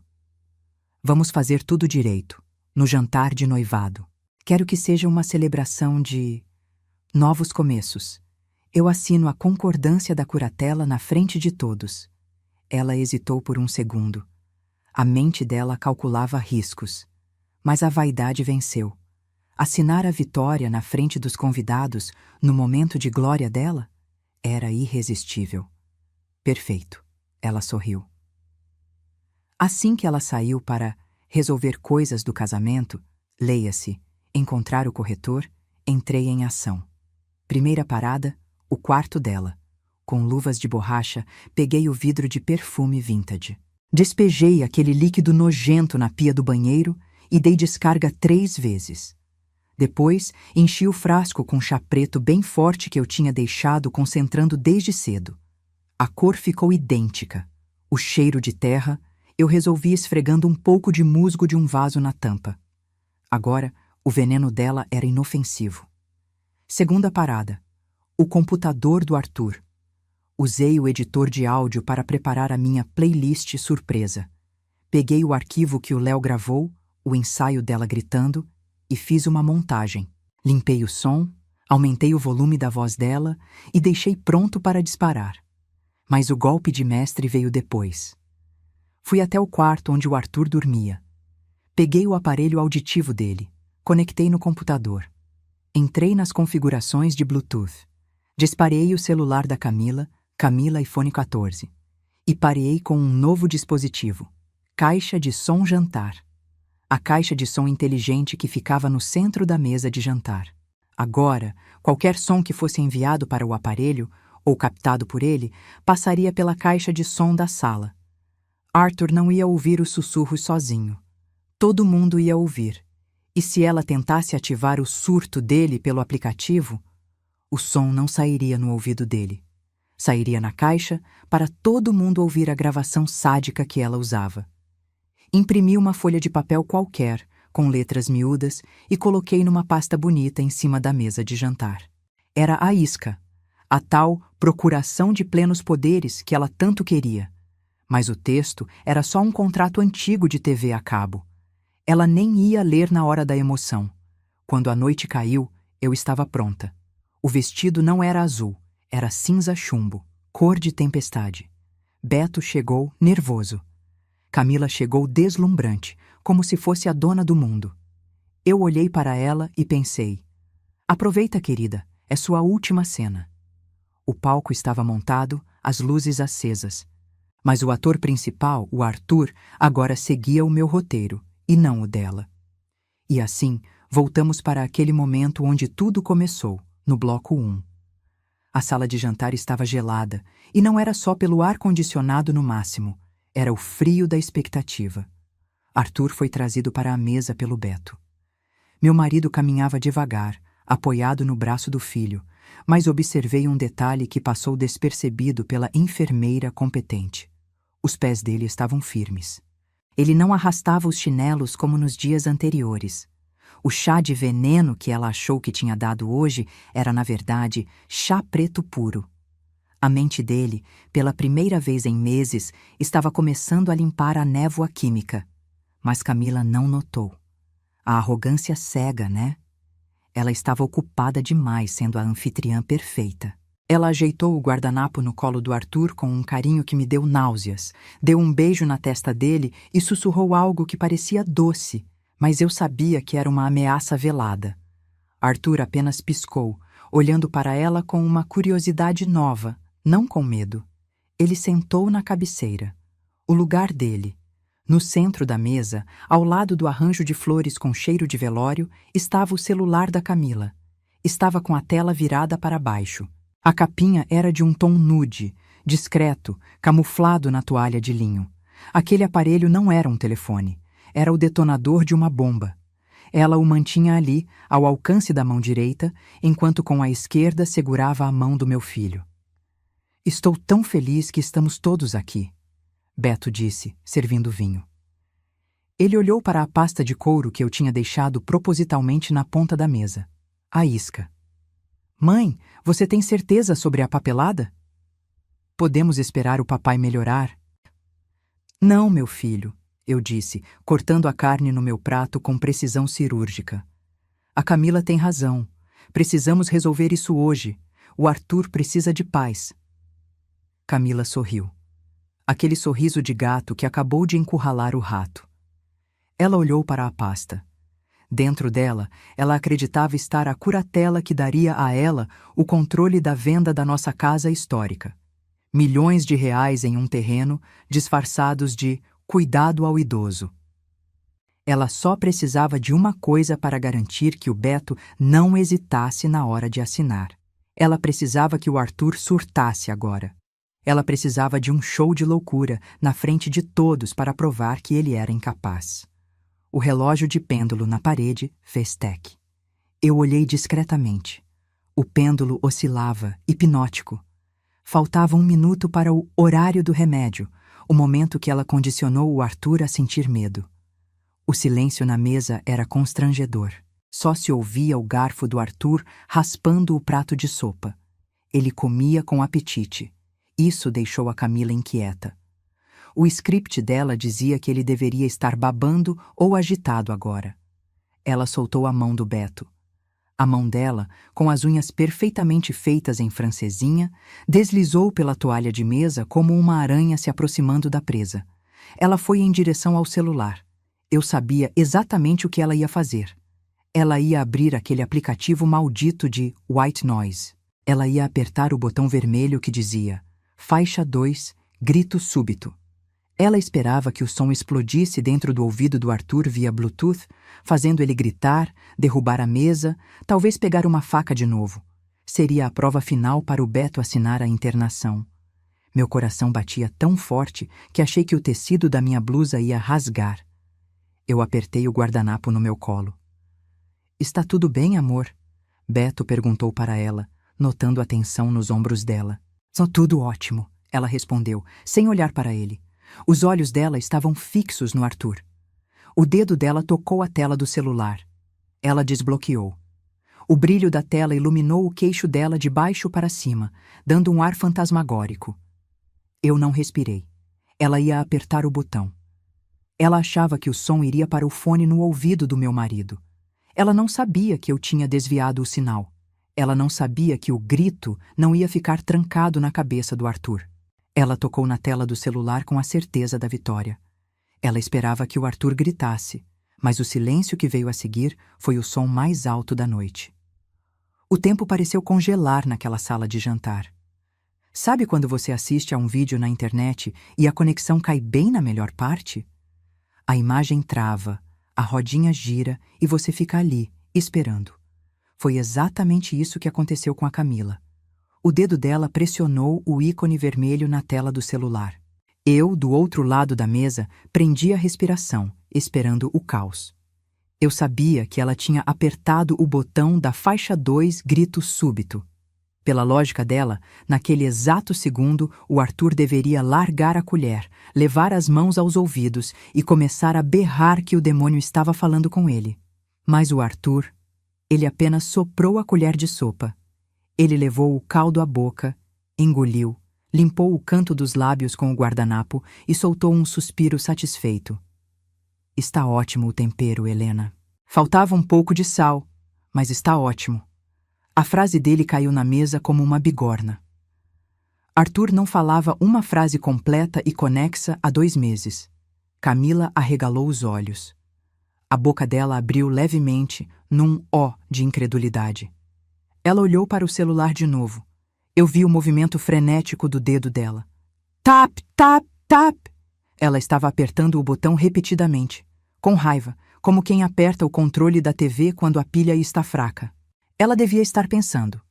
Vamos fazer tudo direito, no jantar de noivado. Quero que seja uma celebração de novos começos. Eu assino a concordância da curatela na frente de todos. Ela hesitou por um segundo. A mente dela calculava riscos. Mas a vaidade venceu. Assinar a vitória na frente dos convidados, no momento de glória dela, era irresistível. Perfeito. Ela sorriu. Assim que ela saiu para resolver coisas do casamento, leia-se, encontrar o corretor, entrei em ação. Primeira parada, o quarto dela. Com luvas de borracha, peguei o vidro de perfume vintage. Despejei aquele líquido nojento na pia do banheiro e dei descarga 3 vezes. Depois, enchi o frasco com chá preto bem forte que eu tinha deixado concentrando desde cedo. A cor ficou idêntica. O cheiro de terra, eu resolvi esfregando um pouco de musgo de um vaso na tampa. Agora, o veneno dela era inofensivo. Segunda parada. O computador do Arthur. Usei o editor de áudio para preparar a minha playlist surpresa. Peguei o arquivo que o Léo gravou, o ensaio dela gritando, e fiz uma montagem. Limpei o som, aumentei o volume da voz dela e deixei pronto para disparar. Mas o golpe de mestre veio depois. Fui até o quarto onde o Arthur dormia. Peguei o aparelho auditivo dele, conectei no computador. Entrei nas configurações de Bluetooth. Disparei o celular da Camila iPhone 14, e pareei com um novo dispositivo, caixa de som jantar. A caixa de som inteligente que ficava no centro da mesa de jantar. Agora, qualquer som que fosse enviado para o aparelho, ou captado por ele, passaria pela caixa de som da sala. Arthur não ia ouvir os sussurros sozinho. Todo mundo ia ouvir. E se ela tentasse ativar o surto dele pelo aplicativo, o som não sairia no ouvido dele. Sairia na caixa para todo mundo ouvir a gravação sádica que ela usava. Imprimi uma folha de papel qualquer, com letras miúdas, e coloquei numa pasta bonita em cima da mesa de jantar. Era a isca, a tal procuração de plenos poderes que ela tanto queria. Mas o texto era só um contrato antigo de TV a cabo. Ela nem ia ler na hora da emoção. Quando a noite caiu, eu estava pronta. O vestido não era azul, era cinza chumbo, cor de tempestade. Beto chegou nervoso. Camila chegou deslumbrante, como se fosse a dona do mundo. Eu olhei para ela e pensei: aproveita, querida, é sua última cena. O palco estava montado, as luzes acesas. Mas o ator principal, o Arthur, agora seguia o meu roteiro, e não o dela. E assim, voltamos para aquele momento onde tudo começou, no bloco 1. A sala de jantar estava gelada, e não era só pelo ar-condicionado no máximo, era o frio da expectativa. Arthur foi trazido para a mesa pelo Beto. Meu marido caminhava devagar, apoiado no braço do filho, mas observei um detalhe que passou despercebido pela enfermeira competente. Os pés dele estavam firmes. Ele não arrastava os chinelos como nos dias anteriores. O chá de veneno que ela achou que tinha dado hoje era, na verdade, chá preto puro. A mente dele, pela primeira vez em meses, estava começando a limpar a névoa química. Mas Camila não notou. A arrogância cega, né? Ela estava ocupada demais sendo a anfitriã perfeita. Ela ajeitou o guardanapo no colo do Arthur com um carinho que me deu náuseas, deu um beijo na testa dele e sussurrou algo que parecia doce, mas eu sabia que era uma ameaça velada. Arthur apenas piscou, olhando para ela com uma curiosidade nova, não com medo. Ele sentou na cabeceira. O lugar dele. No centro da mesa, ao lado do arranjo de flores com cheiro de velório, estava o celular da Camila. Estava com a tela virada para baixo. A capinha era de um tom nude, discreto, camuflado na toalha de linho. Aquele aparelho não era um telefone. Era o detonador de uma bomba. Ela o mantinha ali, ao alcance da mão direita, enquanto com a esquerda segurava a mão do meu filho. "Estou tão feliz que estamos todos aqui", Beto disse, servindo vinho. Ele olhou para a pasta de couro que eu tinha deixado propositalmente na ponta da mesa. A isca. "Mãe, você tem certeza sobre a papelada? Podemos esperar o papai melhorar?" "Não, meu filho", eu disse, cortando a carne no meu prato com precisão cirúrgica. "A Camila tem razão. Precisamos resolver isso hoje. O Arthur precisa de paz." Camila sorriu. Aquele sorriso de gato que acabou de encurralar o rato. Ela olhou para a pasta. Dentro dela, ela acreditava estar a curatela que daria a ela o controle da venda da nossa casa histórica. Milhões de reais em um terreno, disfarçados de cuidado ao idoso. Ela só precisava de uma coisa para garantir que o Beto não hesitasse na hora de assinar. Ela precisava que o Arthur surtasse agora. Ela precisava de um show de loucura na frente de todos para provar que ele era incapaz. O relógio de pêndulo na parede fez tec. Eu olhei discretamente. O pêndulo oscilava, hipnótico. Faltava 1 minuto para o horário do remédio, o momento que ela condicionou o Arthur a sentir medo. O silêncio na mesa era constrangedor. Só se ouvia o garfo do Arthur raspando o prato de sopa. Ele comia com apetite. Isso deixou a Camila inquieta. O script dela dizia que ele deveria estar babando ou agitado agora. Ela soltou a mão do Beto. A mão dela, com as unhas perfeitamente feitas em francesinha, deslizou pela toalha de mesa como uma aranha se aproximando da presa. Ela foi em direção ao celular. Eu sabia exatamente o que ela ia fazer. Ela ia abrir aquele aplicativo maldito de white noise. Ela ia apertar o botão vermelho que dizia Faixa 2, grito súbito. Ela esperava que o som explodisse dentro do ouvido do Arthur via Bluetooth, fazendo ele gritar, derrubar a mesa, talvez pegar uma faca de novo. Seria a prova final para o Beto assinar a internação. Meu coração batia tão forte que achei que o tecido da minha blusa ia rasgar. Eu apertei o guardanapo no meu colo. "Está tudo bem, amor?" Beto perguntou para ela, notando a tensão nos ombros dela. "Tudo ótimo", ela respondeu, sem olhar para ele. Os olhos dela estavam fixos no Arthur. O dedo dela tocou a tela do celular. Ela desbloqueou. O brilho da tela iluminou o queixo dela de baixo para cima, dando um ar fantasmagórico. Eu não respirei. Ela ia apertar o botão. Ela achava que o som iria para o fone no ouvido do meu marido. Ela não sabia que eu tinha desviado o sinal. Ela não sabia que o grito não ia ficar trancado na cabeça do Arthur. Ela tocou na tela do celular com a certeza da vitória. Ela esperava que o Arthur gritasse, mas o silêncio que veio a seguir foi o som mais alto da noite. O tempo pareceu congelar naquela sala de jantar. Sabe quando você assiste a um vídeo na internet e a conexão cai bem na melhor parte? A imagem trava, a rodinha gira e você fica ali, esperando. Foi exatamente isso que aconteceu com a Camila. O dedo dela pressionou o ícone vermelho na tela do celular. Eu, do outro lado da mesa, prendi a respiração, esperando o caos. Eu sabia que ela tinha apertado o botão da faixa 2 grito súbito. Pela lógica dela, naquele exato segundo, o Arthur deveria largar a colher, levar as mãos aos ouvidos e começar a berrar que o demônio estava falando com ele. Mas o Arthur, ele apenas soprou a colher de sopa. Ele levou o caldo à boca, engoliu, limpou o canto dos lábios com o guardanapo e soltou um suspiro satisfeito. Está ótimo o tempero, Helena. Faltava um pouco de sal, mas está ótimo. A frase dele caiu na mesa como uma bigorna. Arthur não falava uma frase completa e conexa há 2 meses. Camila arregalou os olhos. A boca dela abriu levemente, num ó de incredulidade. Ela olhou para o celular de novo. Eu vi o movimento frenético do dedo dela. Tap, tap, tap! Ela estava apertando o botão repetidamente, com raiva, como quem aperta o controle da TV quando a pilha está fraca. Ela devia estar pensando: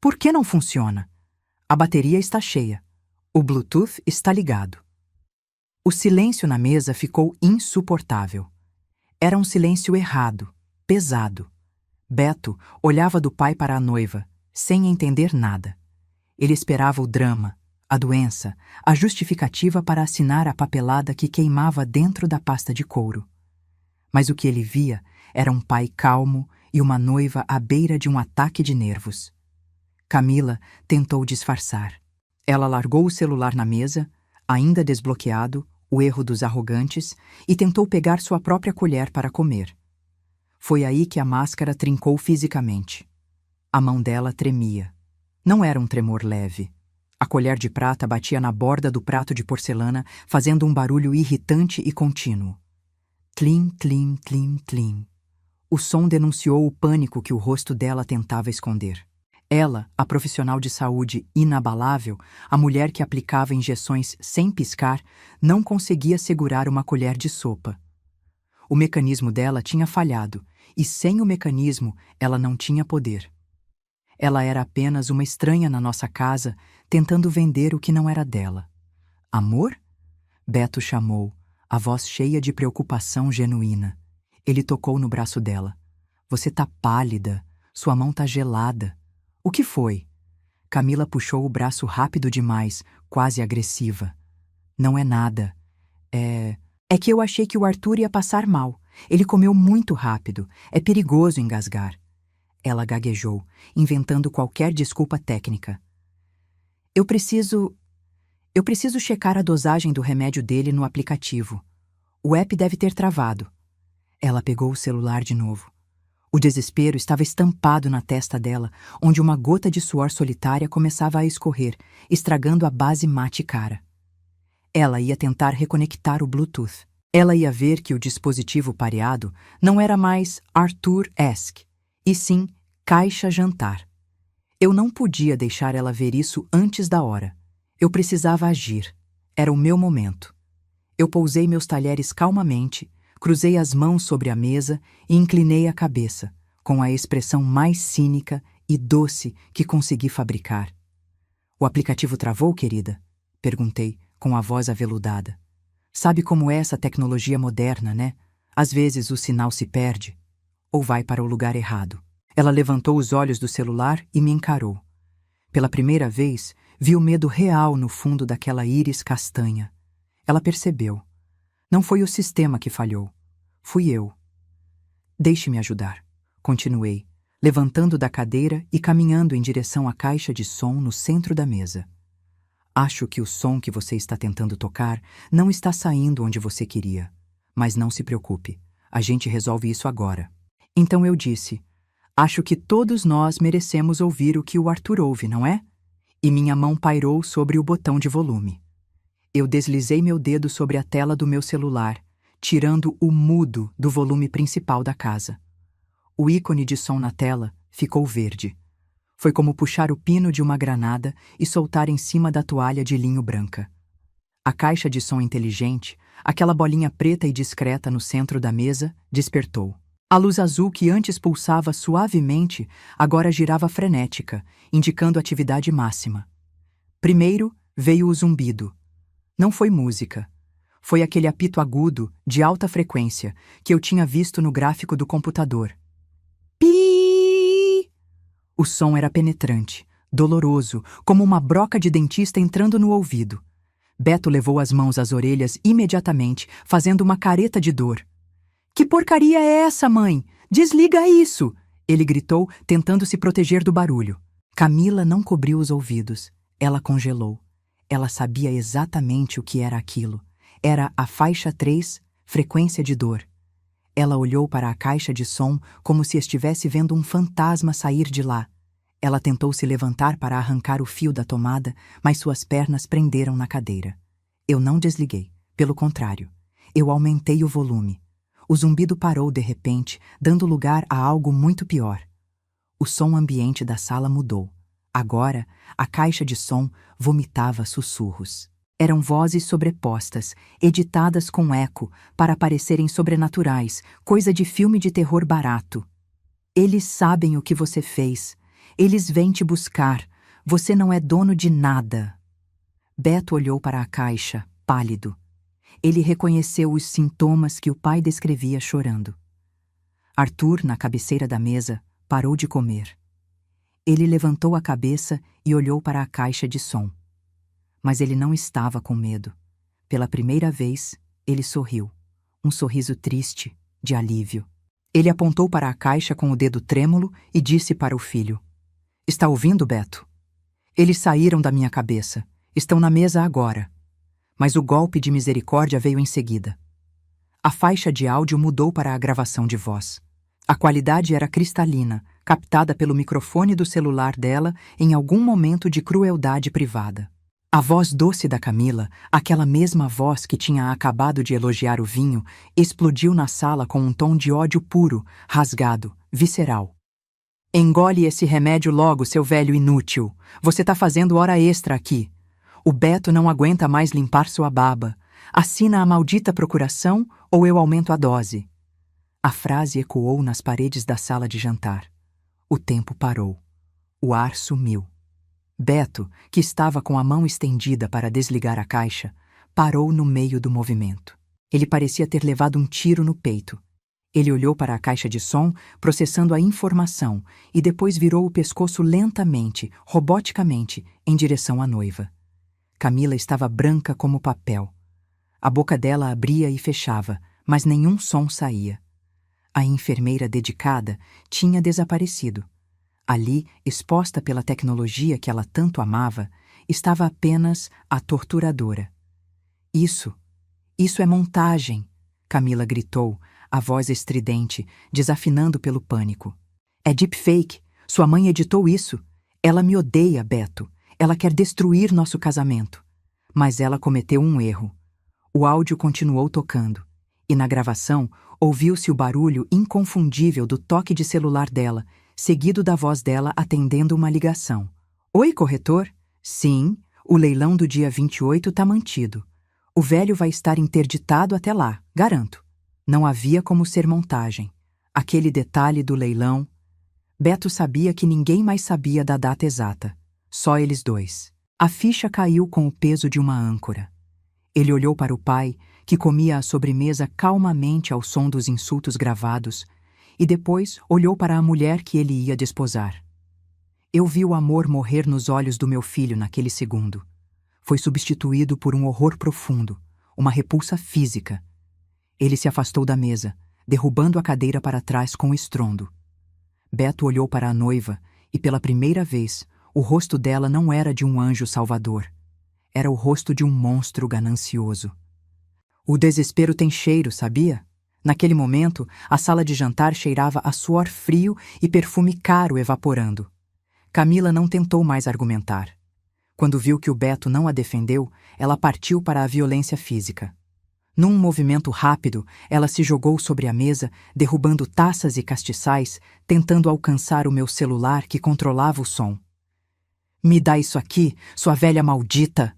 por que não funciona? A bateria está cheia. O Bluetooth está ligado. O silêncio na mesa ficou insuportável. Era um silêncio errado, pesado. Beto olhava do pai para a noiva, sem entender nada. Ele esperava o drama, a doença, a justificativa para assinar a papelada que queimava dentro da pasta de couro. Mas o que ele via era um pai calmo e uma noiva à beira de um ataque de nervos. Camila tentou disfarçar. Ela largou o celular na mesa, ainda desbloqueado, o erro dos arrogantes, e tentou pegar sua própria colher para comer. Foi aí que a máscara trincou fisicamente. A mão dela tremia. Não era um tremor leve. A colher de prata batia na borda do prato de porcelana, fazendo um barulho irritante e contínuo. Tlim, tlim, tlim, tlim. O som denunciou o pânico que o rosto dela tentava esconder. Ela, a profissional de saúde inabalável, a mulher que aplicava injeções sem piscar, não conseguia segurar uma colher de sopa. O mecanismo dela tinha falhado, e sem o mecanismo ela não tinha poder. Ela era apenas uma estranha na nossa casa, tentando vender o que não era dela. Amor? Beto chamou, a voz cheia de preocupação genuína. Ele tocou no braço dela. Você tá pálida, sua mão tá gelada. O que foi? Camila puxou o braço rápido demais, quase agressiva. Não é nada. É que eu achei que o Arthur ia passar mal. Ele comeu muito rápido. É perigoso engasgar. Ela gaguejou, inventando qualquer desculpa técnica. Eu preciso checar a dosagem do remédio dele no aplicativo. O app deve ter travado. Ela pegou o celular de novo. O desespero estava estampado na testa dela, onde uma gota de suor solitária começava a escorrer, estragando a base mate cara. Ela ia tentar reconectar o Bluetooth. Ela ia ver que o dispositivo pareado não era mais Arthur-esque, e sim caixa jantar. Eu não podia deixar ela ver isso antes da hora. Eu precisava agir. Era o meu momento. Eu pousei meus talheres calmamente, cruzei as mãos sobre a mesa e inclinei a cabeça, com a expressão mais cínica e doce que consegui fabricar. O aplicativo travou, querida? Perguntei, com a voz aveludada. Sabe como é essa tecnologia moderna, né? Às vezes o sinal se perde, ou vai para o lugar errado. Ela levantou os olhos do celular e me encarou. Pela primeira vez, vi o medo real no fundo daquela íris castanha. Ela percebeu. Não foi o sistema que falhou. Fui eu. Deixe-me ajudar. Continuei, levantando da cadeira e caminhando em direção à caixa de som no centro da mesa. Acho que o som que você está tentando tocar não está saindo onde você queria. Mas não se preocupe, a gente resolve isso agora. Então eu disse, acho que todos nós merecemos ouvir o que o Arthur ouve, não é? E minha mão pairou sobre o botão de volume. Eu deslizei meu dedo sobre a tela do meu celular, tirando o mudo do volume principal da casa. O ícone de som na tela ficou verde. Foi como puxar o pino de uma granada e soltar em cima da toalha de linho branca. A caixa de som inteligente, aquela bolinha preta e discreta no centro da mesa, despertou. A luz azul que antes pulsava suavemente, agora girava frenética, indicando atividade máxima. Primeiro veio o zumbido. Não foi música. Foi aquele apito agudo, de alta frequência, que eu tinha visto no gráfico do computador. Pi! O som era penetrante, doloroso, como uma broca de dentista entrando no ouvido. Beto levou as mãos às orelhas imediatamente, fazendo uma careta de dor. Que porcaria é essa, mãe? Desliga isso! Ele gritou, tentando se proteger do barulho. Camila não cobriu os ouvidos. Ela congelou. Ela sabia exatamente o que era aquilo. Era a faixa 3, frequência de dor. Ela olhou para a caixa de som como se estivesse vendo um fantasma sair de lá. Ela tentou se levantar para arrancar o fio da tomada, mas suas pernas prenderam na cadeira. Eu não desliguei. Pelo contrário, eu aumentei o volume. O zumbido parou de repente, dando lugar a algo muito pior. O som ambiente da sala mudou. Agora, a caixa de som vomitava sussurros. Eram vozes sobrepostas, editadas com eco, para parecerem sobrenaturais, coisa de filme de terror barato. Eles sabem o que você fez. Eles vêm te buscar. Você não é dono de nada. Beto olhou para a caixa, pálido. Ele reconheceu os sintomas que o pai descrevia chorando. Arthur, na cabeceira da mesa, parou de comer. Ele levantou a cabeça e olhou para a caixa de som. Mas ele não estava com medo. Pela primeira vez, ele sorriu. Um sorriso triste, de alívio. Ele apontou para a caixa com o dedo trêmulo e disse para o filho: Está ouvindo, Beto? Eles saíram da minha cabeça. Estão na mesa agora. Mas o golpe de misericórdia veio em seguida. A faixa de áudio mudou para a gravação de voz. A qualidade era cristalina, captada pelo microfone do celular dela em algum momento de crueldade privada. A voz doce da Camila, aquela mesma voz que tinha acabado de elogiar o vinho, explodiu na sala com um tom de ódio puro, rasgado, visceral. Engole esse remédio logo, seu velho inútil. Você tá fazendo hora extra aqui. O Beto não aguenta mais limpar sua baba. Assina a maldita procuração ou eu aumento a dose. A frase ecoou nas paredes da sala de jantar. O tempo parou. O ar sumiu. Beto, que estava com a mão estendida para desligar a caixa, parou no meio do movimento. Ele parecia ter levado um tiro no peito. Ele olhou para a caixa de som, processando a informação, e depois virou o pescoço lentamente, roboticamente, em direção à noiva. Camila estava branca como papel. A boca dela abria e fechava, mas nenhum som saía. A enfermeira dedicada tinha desaparecido. Ali, exposta pela tecnologia que ela tanto amava, estava apenas a torturadora. Isso é montagem, Camila gritou, a voz estridente, desafinando pelo pânico. É deepfake, sua mãe editou isso. Ela me odeia, Beto. Ela quer destruir nosso casamento. Mas ela cometeu um erro. O áudio continuou tocando, e na gravação ouviu-se o barulho inconfundível do toque de celular dela, seguido da voz dela atendendo uma ligação. Oi, corretor? Sim, o leilão do dia 28 tá mantido. O velho vai estar interditado até lá, garanto. Não havia como ser montagem. Aquele detalhe do leilão. Beto sabia que ninguém mais sabia da data exata. Só eles dois. A ficha caiu com o peso de uma âncora. Ele olhou para o pai, que comia a sobremesa calmamente ao som dos insultos gravados, e depois olhou para a mulher que ele ia desposar. Eu vi o amor morrer nos olhos do meu filho naquele segundo. Foi substituído por um horror profundo, uma repulsa física. Ele se afastou da mesa, derrubando a cadeira para trás com estrondo. Beto olhou para a noiva e, pela primeira vez, o rosto dela não era de um anjo salvador. Era o rosto de um monstro ganancioso. O desespero tem cheiro, sabia? Naquele momento, a sala de jantar cheirava a suor frio e perfume caro evaporando. Camila não tentou mais argumentar. Quando viu que o Beto não a defendeu, ela partiu para a violência física. Num movimento rápido, ela se jogou sobre a mesa, derrubando taças e castiçais, tentando alcançar o meu celular que controlava o som. "Me dá isso aqui, sua velha maldita!"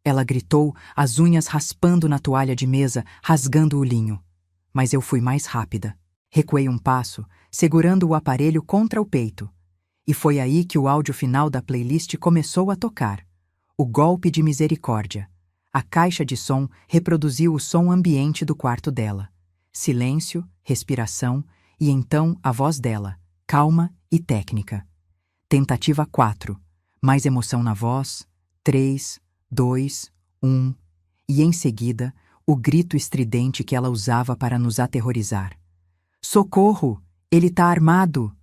Ela gritou, as unhas raspando na toalha de mesa, rasgando o linho. Mas eu fui mais rápida. Recuei um passo, segurando o aparelho contra o peito. E foi aí que o áudio final da playlist começou a tocar. O golpe de misericórdia. A caixa de som reproduziu o som ambiente do quarto dela. Silêncio, respiração e então a voz dela, calma e técnica. Tentativa 4. Mais emoção na voz. 3, 2, 1. E em seguida, o grito estridente que ela usava para nos aterrorizar. "Socorro! Ele tá armado!"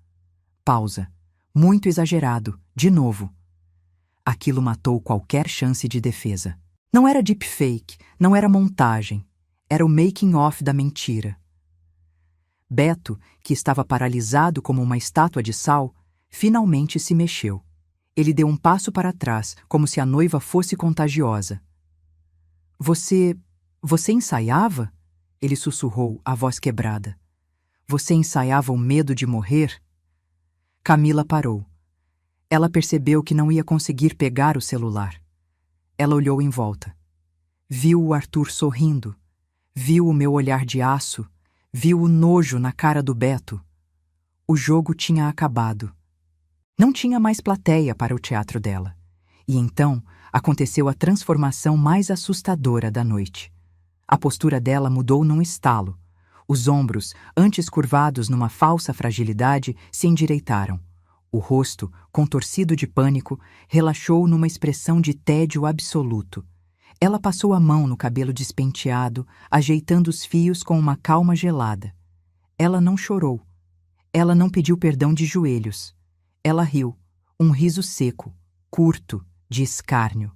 Pausa. Muito exagerado. De novo. Aquilo matou qualquer chance de defesa. Não era deepfake, não era montagem. Era o making-off da mentira. Beto, que estava paralisado como uma estátua de sal, finalmente se mexeu. Ele deu um passo para trás, como se a noiva fosse contagiosa. Você ensaiava?" Ele sussurrou, a voz quebrada. "Você ensaiava o medo de morrer?" Camila parou. Ela percebeu que não ia conseguir pegar o celular. Ela olhou em volta. Viu o Arthur sorrindo. Viu o meu olhar de aço. Viu o nojo na cara do Beto. O jogo tinha acabado. Não tinha mais plateia para o teatro dela. E então aconteceu a transformação mais assustadora da noite. A postura dela mudou num estalo. Os ombros, antes curvados numa falsa fragilidade, se endireitaram. O rosto, contorcido de pânico, relaxou numa expressão de tédio absoluto. Ela passou a mão no cabelo despenteado, ajeitando os fios com uma calma gelada. Ela não chorou. Ela não pediu perdão de joelhos. Ela riu, um riso seco, curto, de escárnio.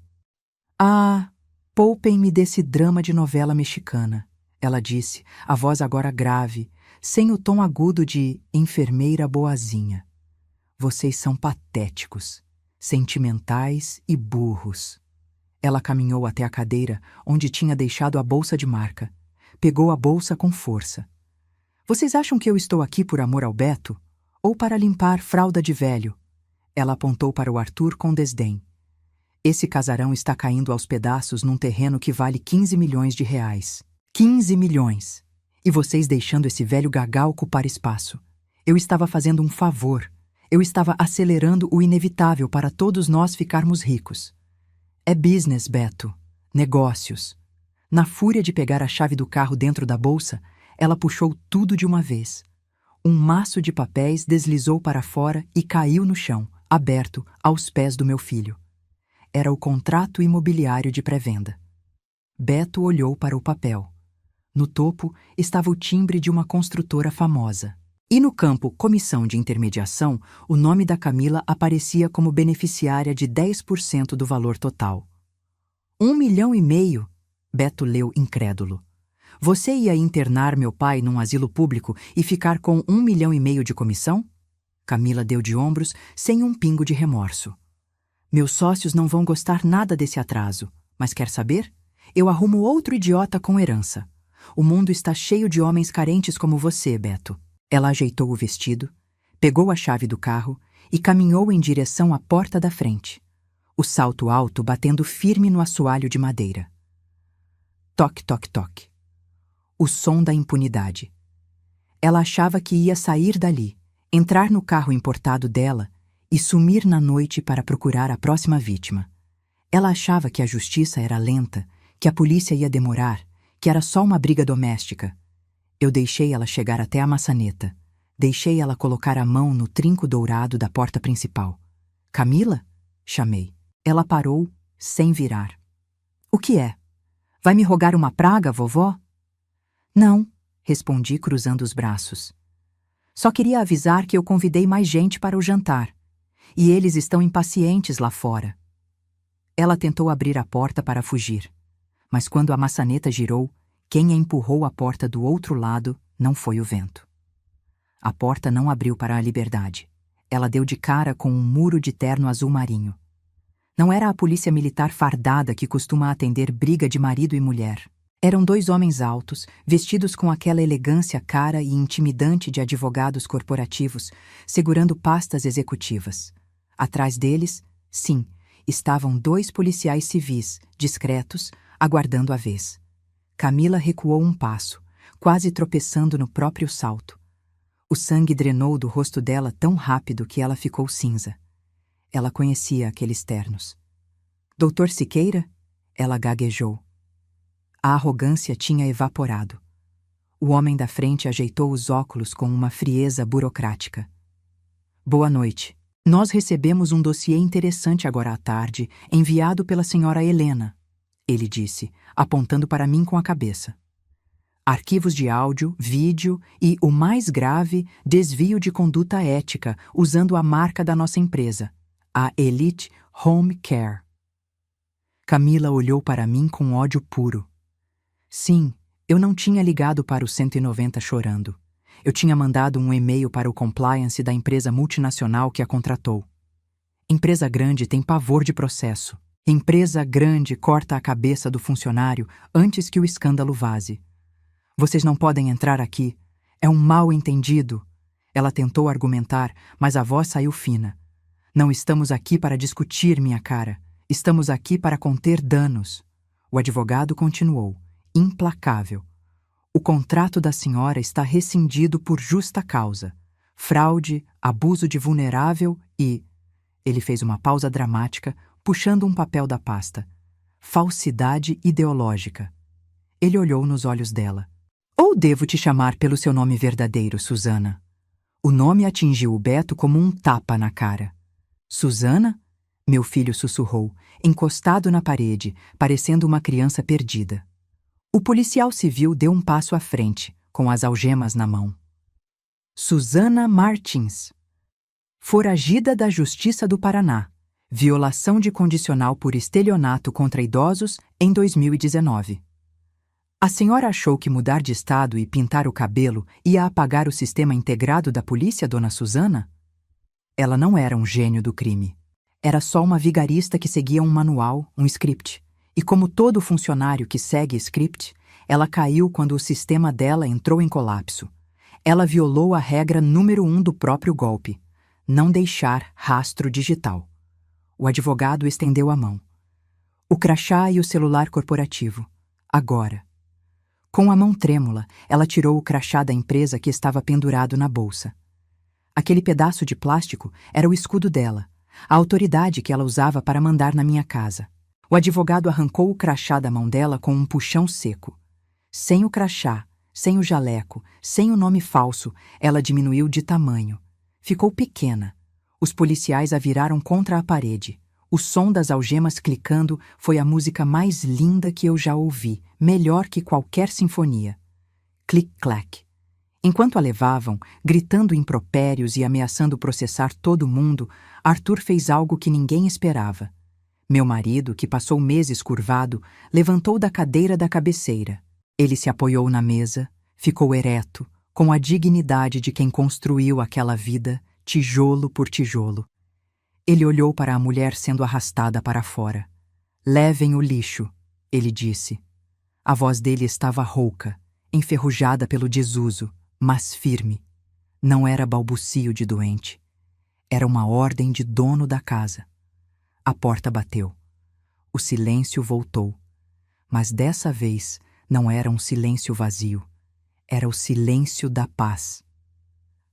"Ah, poupem-me desse drama de novela mexicana", ela disse, a voz agora grave, sem o tom agudo de enfermeira boazinha. "Vocês são patéticos, sentimentais e burros." Ela caminhou até a cadeira onde tinha deixado a bolsa de marca. Pegou a bolsa com força. "Vocês acham que eu estou aqui por amor ao Beto? Ou para limpar fralda de velho?" Ela apontou para o Arthur com desdém. "Esse casarão está caindo aos pedaços num terreno que vale 15 milhões de reais. 15 milhões! E vocês deixando esse velho gagal ocupar espaço. Eu estava fazendo um favor. Eu estava acelerando o inevitável para todos nós ficarmos ricos. É business, Beto. Negócios." Na fúria de pegar a chave do carro dentro da bolsa, ela puxou tudo de uma vez. Um maço de papéis deslizou para fora e caiu no chão, aberto, aos pés do meu filho. Era o contrato imobiliário de pré-venda. Beto olhou para o papel. No topo estava o timbre de uma construtora famosa. E no campo Comissão de Intermediação, o nome da Camila aparecia como beneficiária de 10% do valor total. 1,5 milhão? Beto leu incrédulo. "Você ia internar meu pai num asilo público e ficar com 1,5 milhão de comissão?" Camila deu de ombros, sem um pingo de remorso. "Meus sócios não vão gostar nada desse atraso, mas quer saber? Eu arrumo outro idiota com herança. O mundo está cheio de homens carentes como você, Beto." Ela ajeitou o vestido, pegou a chave do carro e caminhou em direção à porta da frente, o salto alto batendo firme no assoalho de madeira. Toque, toque, toque. O som da impunidade. Ela achava que ia sair dali, entrar no carro importado dela e sumir na noite para procurar a próxima vítima. Ela achava que a justiça era lenta, que a polícia ia demorar, que era só uma briga doméstica. Eu deixei ela chegar até a maçaneta. Deixei ela colocar a mão no trinco dourado da porta principal. "Camila?" chamei. Ela parou, sem virar. "O que é? Vai me rogar uma praga, vovó?" "Não", respondi cruzando os braços. Só queria avisar que eu convidei mais gente para o jantar. E eles estão impacientes lá fora. Ela tentou abrir a porta para fugir. Mas quando a maçaneta girou, quem a empurrou à porta do outro lado não foi o vento. A porta não abriu para a liberdade. Ela deu de cara com um muro de terno azul marinho. Não era a polícia militar fardada que costuma atender briga de marido e mulher. Eram dois homens altos, vestidos com aquela elegância cara e intimidante de advogados corporativos, segurando pastas executivas. Atrás deles, sim, estavam dois policiais civis, discretos, aguardando a vez. Camila recuou um passo, quase tropeçando no próprio salto. O sangue drenou do rosto dela tão rápido que ela ficou cinza. Ela conhecia aqueles ternos. Doutor Siqueira? Ela gaguejou. A arrogância tinha evaporado. O homem da frente ajeitou os óculos com uma frieza burocrática. Boa noite. Nós recebemos um dossiê interessante agora à tarde, enviado pela senhora Helena, ele disse, apontando para mim com a cabeça. Arquivos de áudio, vídeo e, o mais grave, desvio de conduta ética usando a marca da nossa empresa, a Elite Home Care. Camila olhou para mim com ódio puro. Sim, eu não tinha ligado para o 190 chorando. Eu tinha mandado um e-mail para o compliance da empresa multinacional que a contratou. Empresa grande tem pavor de processo. Empresa grande corta a cabeça do funcionário antes que o escândalo vaze. Vocês não podem entrar aqui. É um mal-entendido. Ela tentou argumentar, mas a voz saiu fina. Não estamos aqui para discutir, minha cara. Estamos aqui para conter danos. O advogado continuou, implacável. O contrato da senhora está rescindido por justa causa. Fraude, abuso de vulnerável e... Ele fez uma pausa dramática, puxando um papel da pasta. Falsidade ideológica. Ele olhou nos olhos dela. Ou devo te chamar pelo seu nome verdadeiro, Susana? O nome atingiu o Beto como um tapa na cara. Susana? Meu filho sussurrou, encostado na parede, parecendo uma criança perdida. O policial civil deu um passo à frente, com as algemas na mão. Susana Martins. Foragida da Justiça do Paraná. Violação de condicional por estelionato contra idosos em 2019. A senhora achou que mudar de estado e pintar o cabelo ia apagar o sistema integrado da polícia, dona Susana? Ela não era um gênio do crime. Era só uma vigarista que seguia um manual, um script. E como todo funcionário que segue script, ela caiu quando o sistema dela entrou em colapso. Ela violou a regra número 1 do próprio golpe: não deixar rastro digital. O advogado estendeu a mão. O crachá e o celular corporativo. Agora. Com a mão trêmula, ela tirou o crachá da empresa que estava pendurado na bolsa. Aquele pedaço de plástico era o escudo dela, a autoridade que ela usava para mandar na minha casa. O advogado arrancou o crachá da mão dela com um puxão seco. Sem o crachá, sem o jaleco, sem o nome falso, ela diminuiu de tamanho. Ficou pequena. Os policiais a viraram contra a parede. O som das algemas clicando foi a música mais linda que eu já ouvi, melhor que qualquer sinfonia. Clic-clac. Enquanto a levavam, gritando impropérios e ameaçando processar todo mundo, Arthur fez algo que ninguém esperava. Meu marido, que passou meses curvado, levantou da cadeira da cabeceira. Ele se apoiou na mesa, ficou ereto, com a dignidade de quem construiu aquela vida, tijolo por tijolo. Ele olhou para a mulher sendo arrastada para fora. Levem o lixo, ele disse. A voz dele estava rouca, enferrujada pelo desuso, mas firme. Não era balbucio de doente. Era uma ordem de dono da casa. A porta bateu. O silêncio voltou. Mas dessa vez não era um silêncio vazio. Era o silêncio da paz.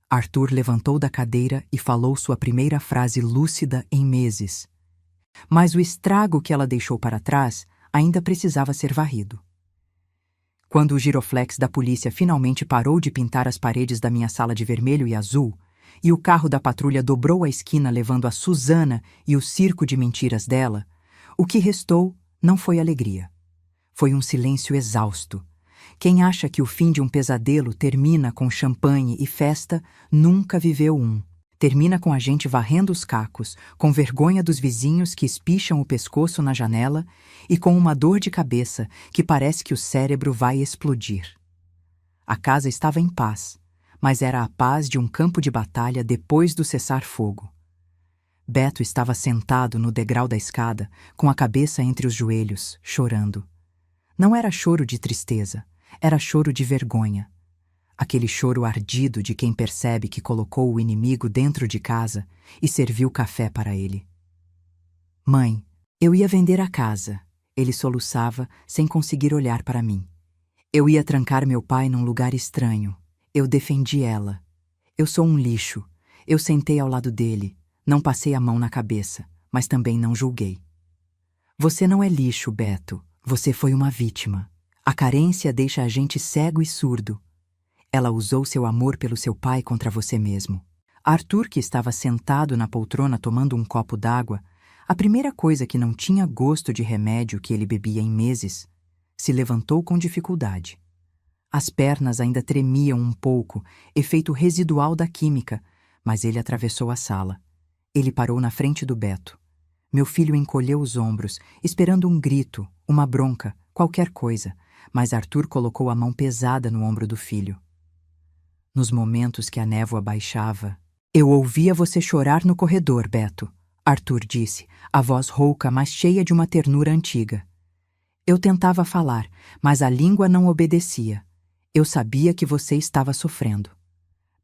Arthur levantou da cadeira e falou sua primeira frase lúcida em meses. Mas o estrago que ela deixou para trás ainda precisava ser varrido. Quando o giroflex da polícia finalmente parou de pintar as paredes da minha sala de vermelho e azul, e o carro da patrulha dobrou a esquina levando a Susana e o circo de mentiras dela, o que restou não foi alegria. Foi um silêncio exausto, Quem acha que o fim de um pesadelo termina com champanhe e festa, nunca viveu um. Termina com a gente varrendo os cacos, com vergonha dos vizinhos que espicham o pescoço na janela e com uma dor de cabeça que parece que o cérebro vai explodir. A casa estava em paz, mas era a paz de um campo de batalha depois do cessar-fogo. Beto estava sentado no degrau da escada, com a cabeça entre os joelhos, chorando. Não era choro de tristeza, era choro de vergonha. Aquele choro ardido de quem percebe que colocou o inimigo dentro de casa e serviu café para ele. Mãe, eu ia vender a casa, ele soluçava sem conseguir olhar para mim. Eu ia trancar meu pai num lugar estranho. Eu defendi ela. Eu sou um lixo. Eu sentei ao lado dele. Não passei a mão na cabeça, mas também não julguei. Você não é lixo, Beto. Você foi uma vítima. A carência deixa a gente cego e surdo. Ela usou seu amor pelo seu pai contra você mesmo. Arthur, que estava sentado na poltrona tomando um copo d'água, a primeira coisa que não tinha gosto de remédio que ele bebia em meses, se levantou com dificuldade. As pernas ainda tremiam um pouco, efeito residual da química, mas ele atravessou a sala. Ele parou na frente do Beto. Meu filho encolheu os ombros, esperando um grito, uma bronca, qualquer coisa, mas Arthur colocou a mão pesada no ombro do filho. Nos momentos que a névoa baixava, eu ouvia você chorar no corredor, Beto, Arthur disse, a voz rouca, mas cheia de uma ternura antiga. Eu tentava falar, mas a língua não obedecia. Eu sabia que você estava sofrendo.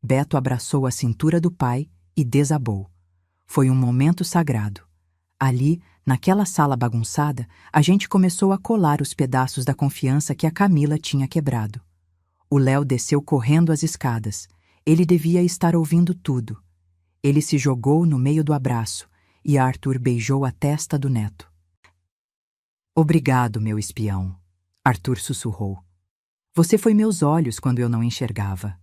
Beto abraçou a cintura do pai e desabou. Foi um momento sagrado. Ali, naquela sala bagunçada, a gente começou a colar os pedaços da confiança que a Camila tinha quebrado. O Léo desceu correndo as escadas. Ele devia estar ouvindo tudo. Ele se jogou no meio do abraço e Arthur beijou a testa do neto. Obrigado, meu espião, Arthur sussurrou. Você foi meus olhos quando eu não enxergava.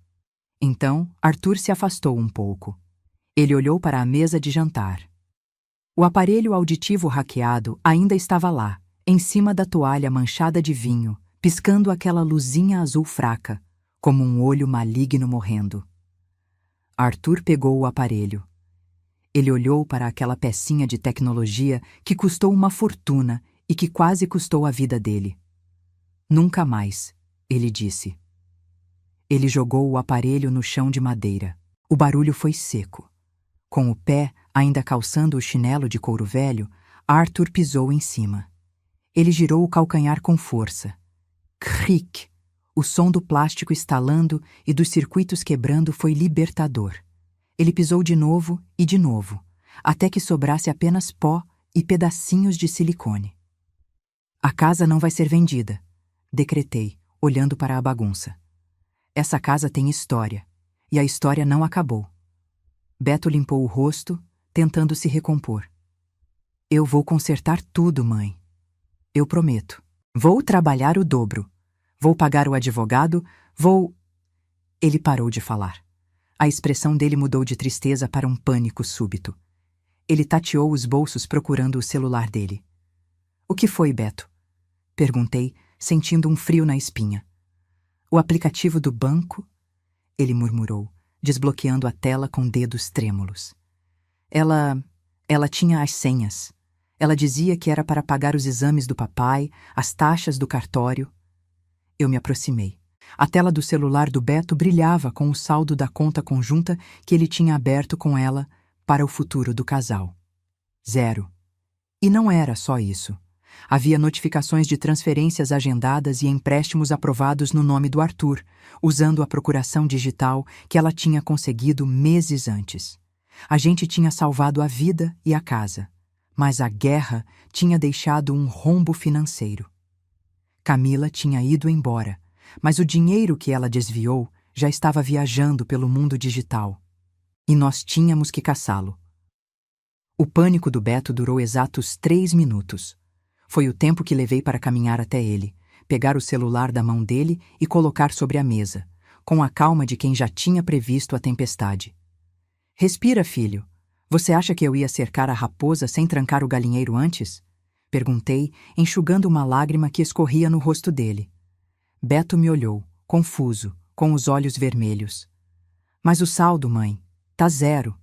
Então, Arthur se afastou um pouco. Ele olhou para a mesa de jantar. O aparelho auditivo hackeado ainda estava lá, em cima da toalha manchada de vinho, piscando aquela luzinha azul fraca, como um olho maligno morrendo. Arthur pegou o aparelho. Ele olhou para aquela pecinha de tecnologia que custou uma fortuna e que quase custou a vida dele. Nunca mais, ele disse. Ele jogou o aparelho no chão de madeira. O barulho foi seco. Com o pé ainda calçando o chinelo de couro velho, Arthur pisou em cima. Ele girou o calcanhar com força. Cric! O som do plástico estalando e dos circuitos quebrando foi libertador. Ele pisou de novo, até que sobrasse apenas pó e pedacinhos de silicone. A casa não vai ser vendida, decretei, olhando para a bagunça. Essa casa tem história, e a história não acabou. Beto limpou o rosto, tentando se recompor. Eu vou consertar tudo, mãe. Eu prometo. Vou trabalhar o dobro. Vou pagar o advogado, vou... Ele parou de falar. A expressão dele mudou de tristeza para um pânico súbito. Ele tateou os bolsos procurando o celular dele. O que foi, Beto? Perguntei, sentindo um frio na espinha. O aplicativo do banco? Ele murmurou, desbloqueando a tela com dedos trêmulos. Ela tinha as senhas. Ela dizia que era para pagar os exames do papai, as taxas do cartório. Eu me aproximei. A tela do celular do Beto brilhava com o saldo da conta conjunta que ele tinha aberto com ela para o futuro do casal. 0. E não era só isso. Havia notificações de transferências agendadas e empréstimos aprovados no nome do Arthur, usando a procuração digital que ela tinha conseguido meses antes. A gente tinha salvado a vida e a casa, mas a guerra tinha deixado um rombo financeiro. Camila tinha ido embora, mas o dinheiro que ela desviou já estava viajando pelo mundo digital. E nós tínhamos que caçá-lo. O pânico do Beto durou exatos 3 minutos. Foi o tempo que levei para caminhar até ele, pegar o celular da mão dele e colocar sobre a mesa, com a calma de quem já tinha previsto a tempestade. Respira, filho. Você acha que eu ia cercar a raposa sem trancar o galinheiro antes? Perguntei, enxugando uma lágrima que escorria no rosto dele. Beto me olhou, confuso, com os olhos vermelhos. Mas o saldo, mãe, tá 0.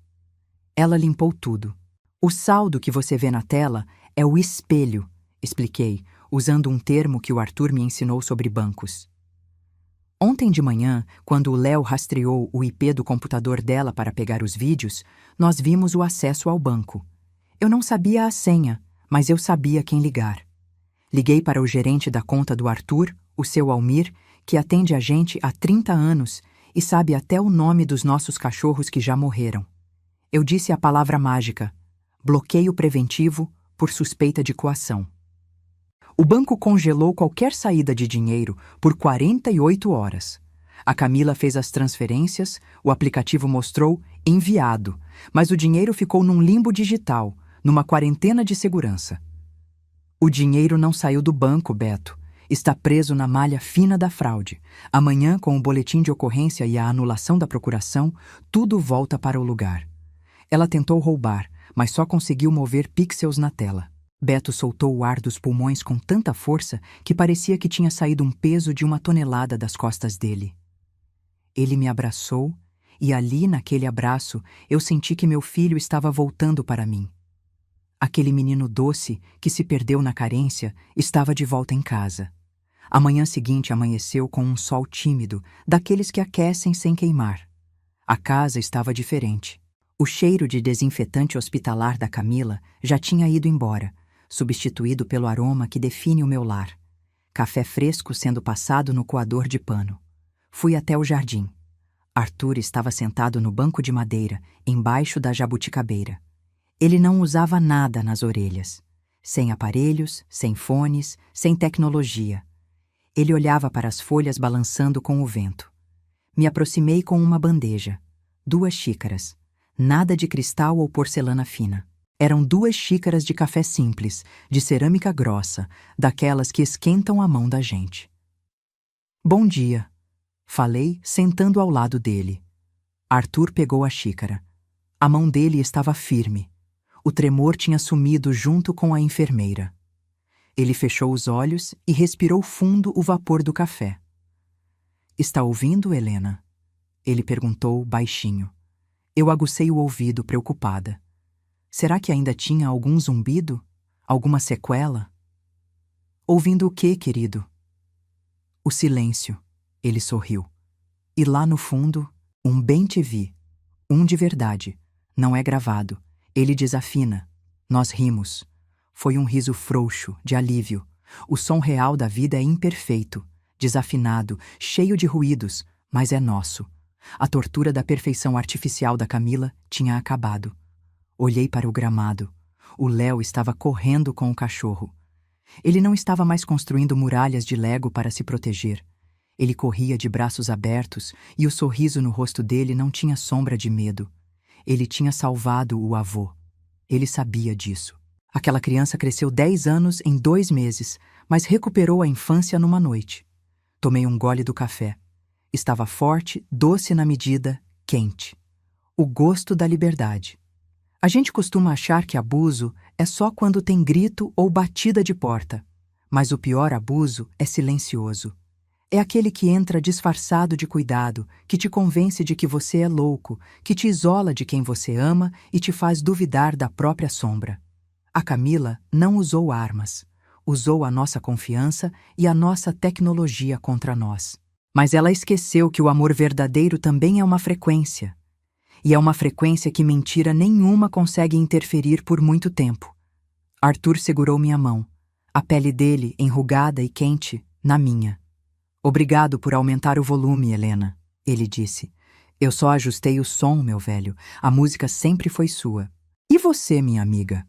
Ela limpou tudo. O saldo que você vê na tela é o espelho, expliquei, usando um termo que o Arthur me ensinou sobre bancos. Ontem de manhã, quando o Léo rastreou o IP do computador dela para pegar os vídeos, nós vimos o acesso ao banco. Eu não sabia a senha, mas eu sabia quem ligar. Liguei para o gerente da conta do Arthur, o seu Almir, que atende a gente há 30 anos e sabe até o nome dos nossos cachorros que já morreram. Eu disse a palavra mágica: bloqueio preventivo por suspeita de coação. O banco congelou qualquer saída de dinheiro por 48 horas. A Camila fez as transferências, o aplicativo mostrou enviado, mas o dinheiro ficou num limbo digital, numa quarentena de segurança. O dinheiro não saiu do banco, Beto. Está preso na malha fina da fraude. Amanhã, com o boletim de ocorrência e a anulação da procuração, tudo volta para o lugar. Ela tentou roubar, mas só conseguiu mover pixels na tela. Beto soltou o ar dos pulmões com tanta força que parecia que tinha saído um peso de 1 tonelada das costas dele. Ele me abraçou e ali, naquele abraço, eu senti que meu filho estava voltando para mim. Aquele menino doce que se perdeu na carência estava de volta em casa. A manhã seguinte amanheceu com um sol tímido, daqueles que aquecem sem queimar. A casa estava diferente. O cheiro de desinfetante hospitalar da Camila já tinha ido embora, substituído pelo aroma que define o meu lar. Café fresco sendo passado no coador de pano. Fui até o jardim. Arthur estava sentado no banco de madeira, embaixo da jabuticabeira. Ele não usava nada nas orelhas. Sem aparelhos, sem fones, sem tecnologia. Ele olhava para as folhas balançando com o vento. Me aproximei com uma bandeja. 2 xícaras. Nada de cristal ou porcelana fina. Eram 2 xícaras de café simples, de cerâmica grossa, daquelas que esquentam a mão da gente. Bom dia, falei, sentando ao lado dele. Arthur pegou a xícara. A mão dele estava firme. O tremor tinha sumido junto com a enfermeira. Ele fechou os olhos e respirou fundo o vapor do café. Está ouvindo, Helena? Ele perguntou baixinho. Eu agucei o ouvido, preocupada. Será que ainda tinha algum zumbido? Alguma sequela? Ouvindo o quê, querido? O silêncio. Ele sorriu. E lá no fundo, um bem-te-vi. Um de verdade. Não é gravado. Ele desafina. Nós rimos. Foi um riso frouxo, de alívio. O som real da vida é imperfeito, desafinado, cheio de ruídos, mas é nosso. A tortura da perfeição artificial da Camila tinha acabado. Olhei para o gramado. O Léo estava correndo com o cachorro. Ele não estava mais construindo muralhas de Lego para se proteger. Ele corria de braços abertos e o sorriso no rosto dele não tinha sombra de medo. Ele tinha salvado o avô. Ele sabia disso. Aquela criança cresceu 10 anos em 2 meses, mas recuperou a infância numa noite. Tomei um gole do café. Estava forte, doce na medida, quente. O gosto da liberdade. A gente costuma achar que abuso é só quando tem grito ou batida de porta. Mas o pior abuso é silencioso. É aquele que entra disfarçado de cuidado, que te convence de que você é louco, que te isola de quem você ama e te faz duvidar da própria sombra. A Camila não usou armas. Usou a nossa confiança e a nossa tecnologia contra nós. Mas ela esqueceu que o amor verdadeiro também é uma frequência. E é uma frequência que mentira nenhuma consegue interferir por muito tempo. Arthur segurou minha mão, a pele dele, enrugada e quente, na minha. Obrigado por aumentar o volume, Helena, ele disse. Eu só ajustei o som, meu velho. A música sempre foi sua. E você, minha amiga?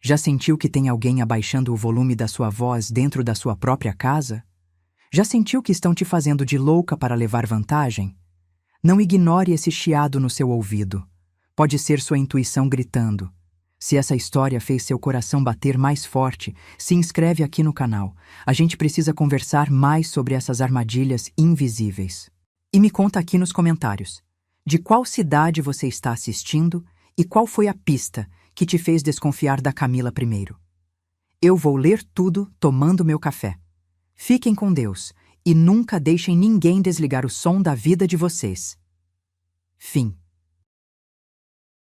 Já sentiu que tem alguém abaixando o volume da sua voz dentro da sua própria casa? Já sentiu que estão te fazendo de louca para levar vantagem? Não ignore esse chiado no seu ouvido. Pode ser sua intuição gritando. Se essa história fez seu coração bater mais forte, se inscreve aqui no canal. A gente precisa conversar mais sobre essas armadilhas invisíveis. E me conta aqui nos comentários. De qual cidade você está assistindo e qual foi a pista que te fez desconfiar da Camila primeiro? Eu vou ler tudo tomando meu café. Fiquem com Deus E nunca deixem ninguém desligar o som da vida de vocês. Fim.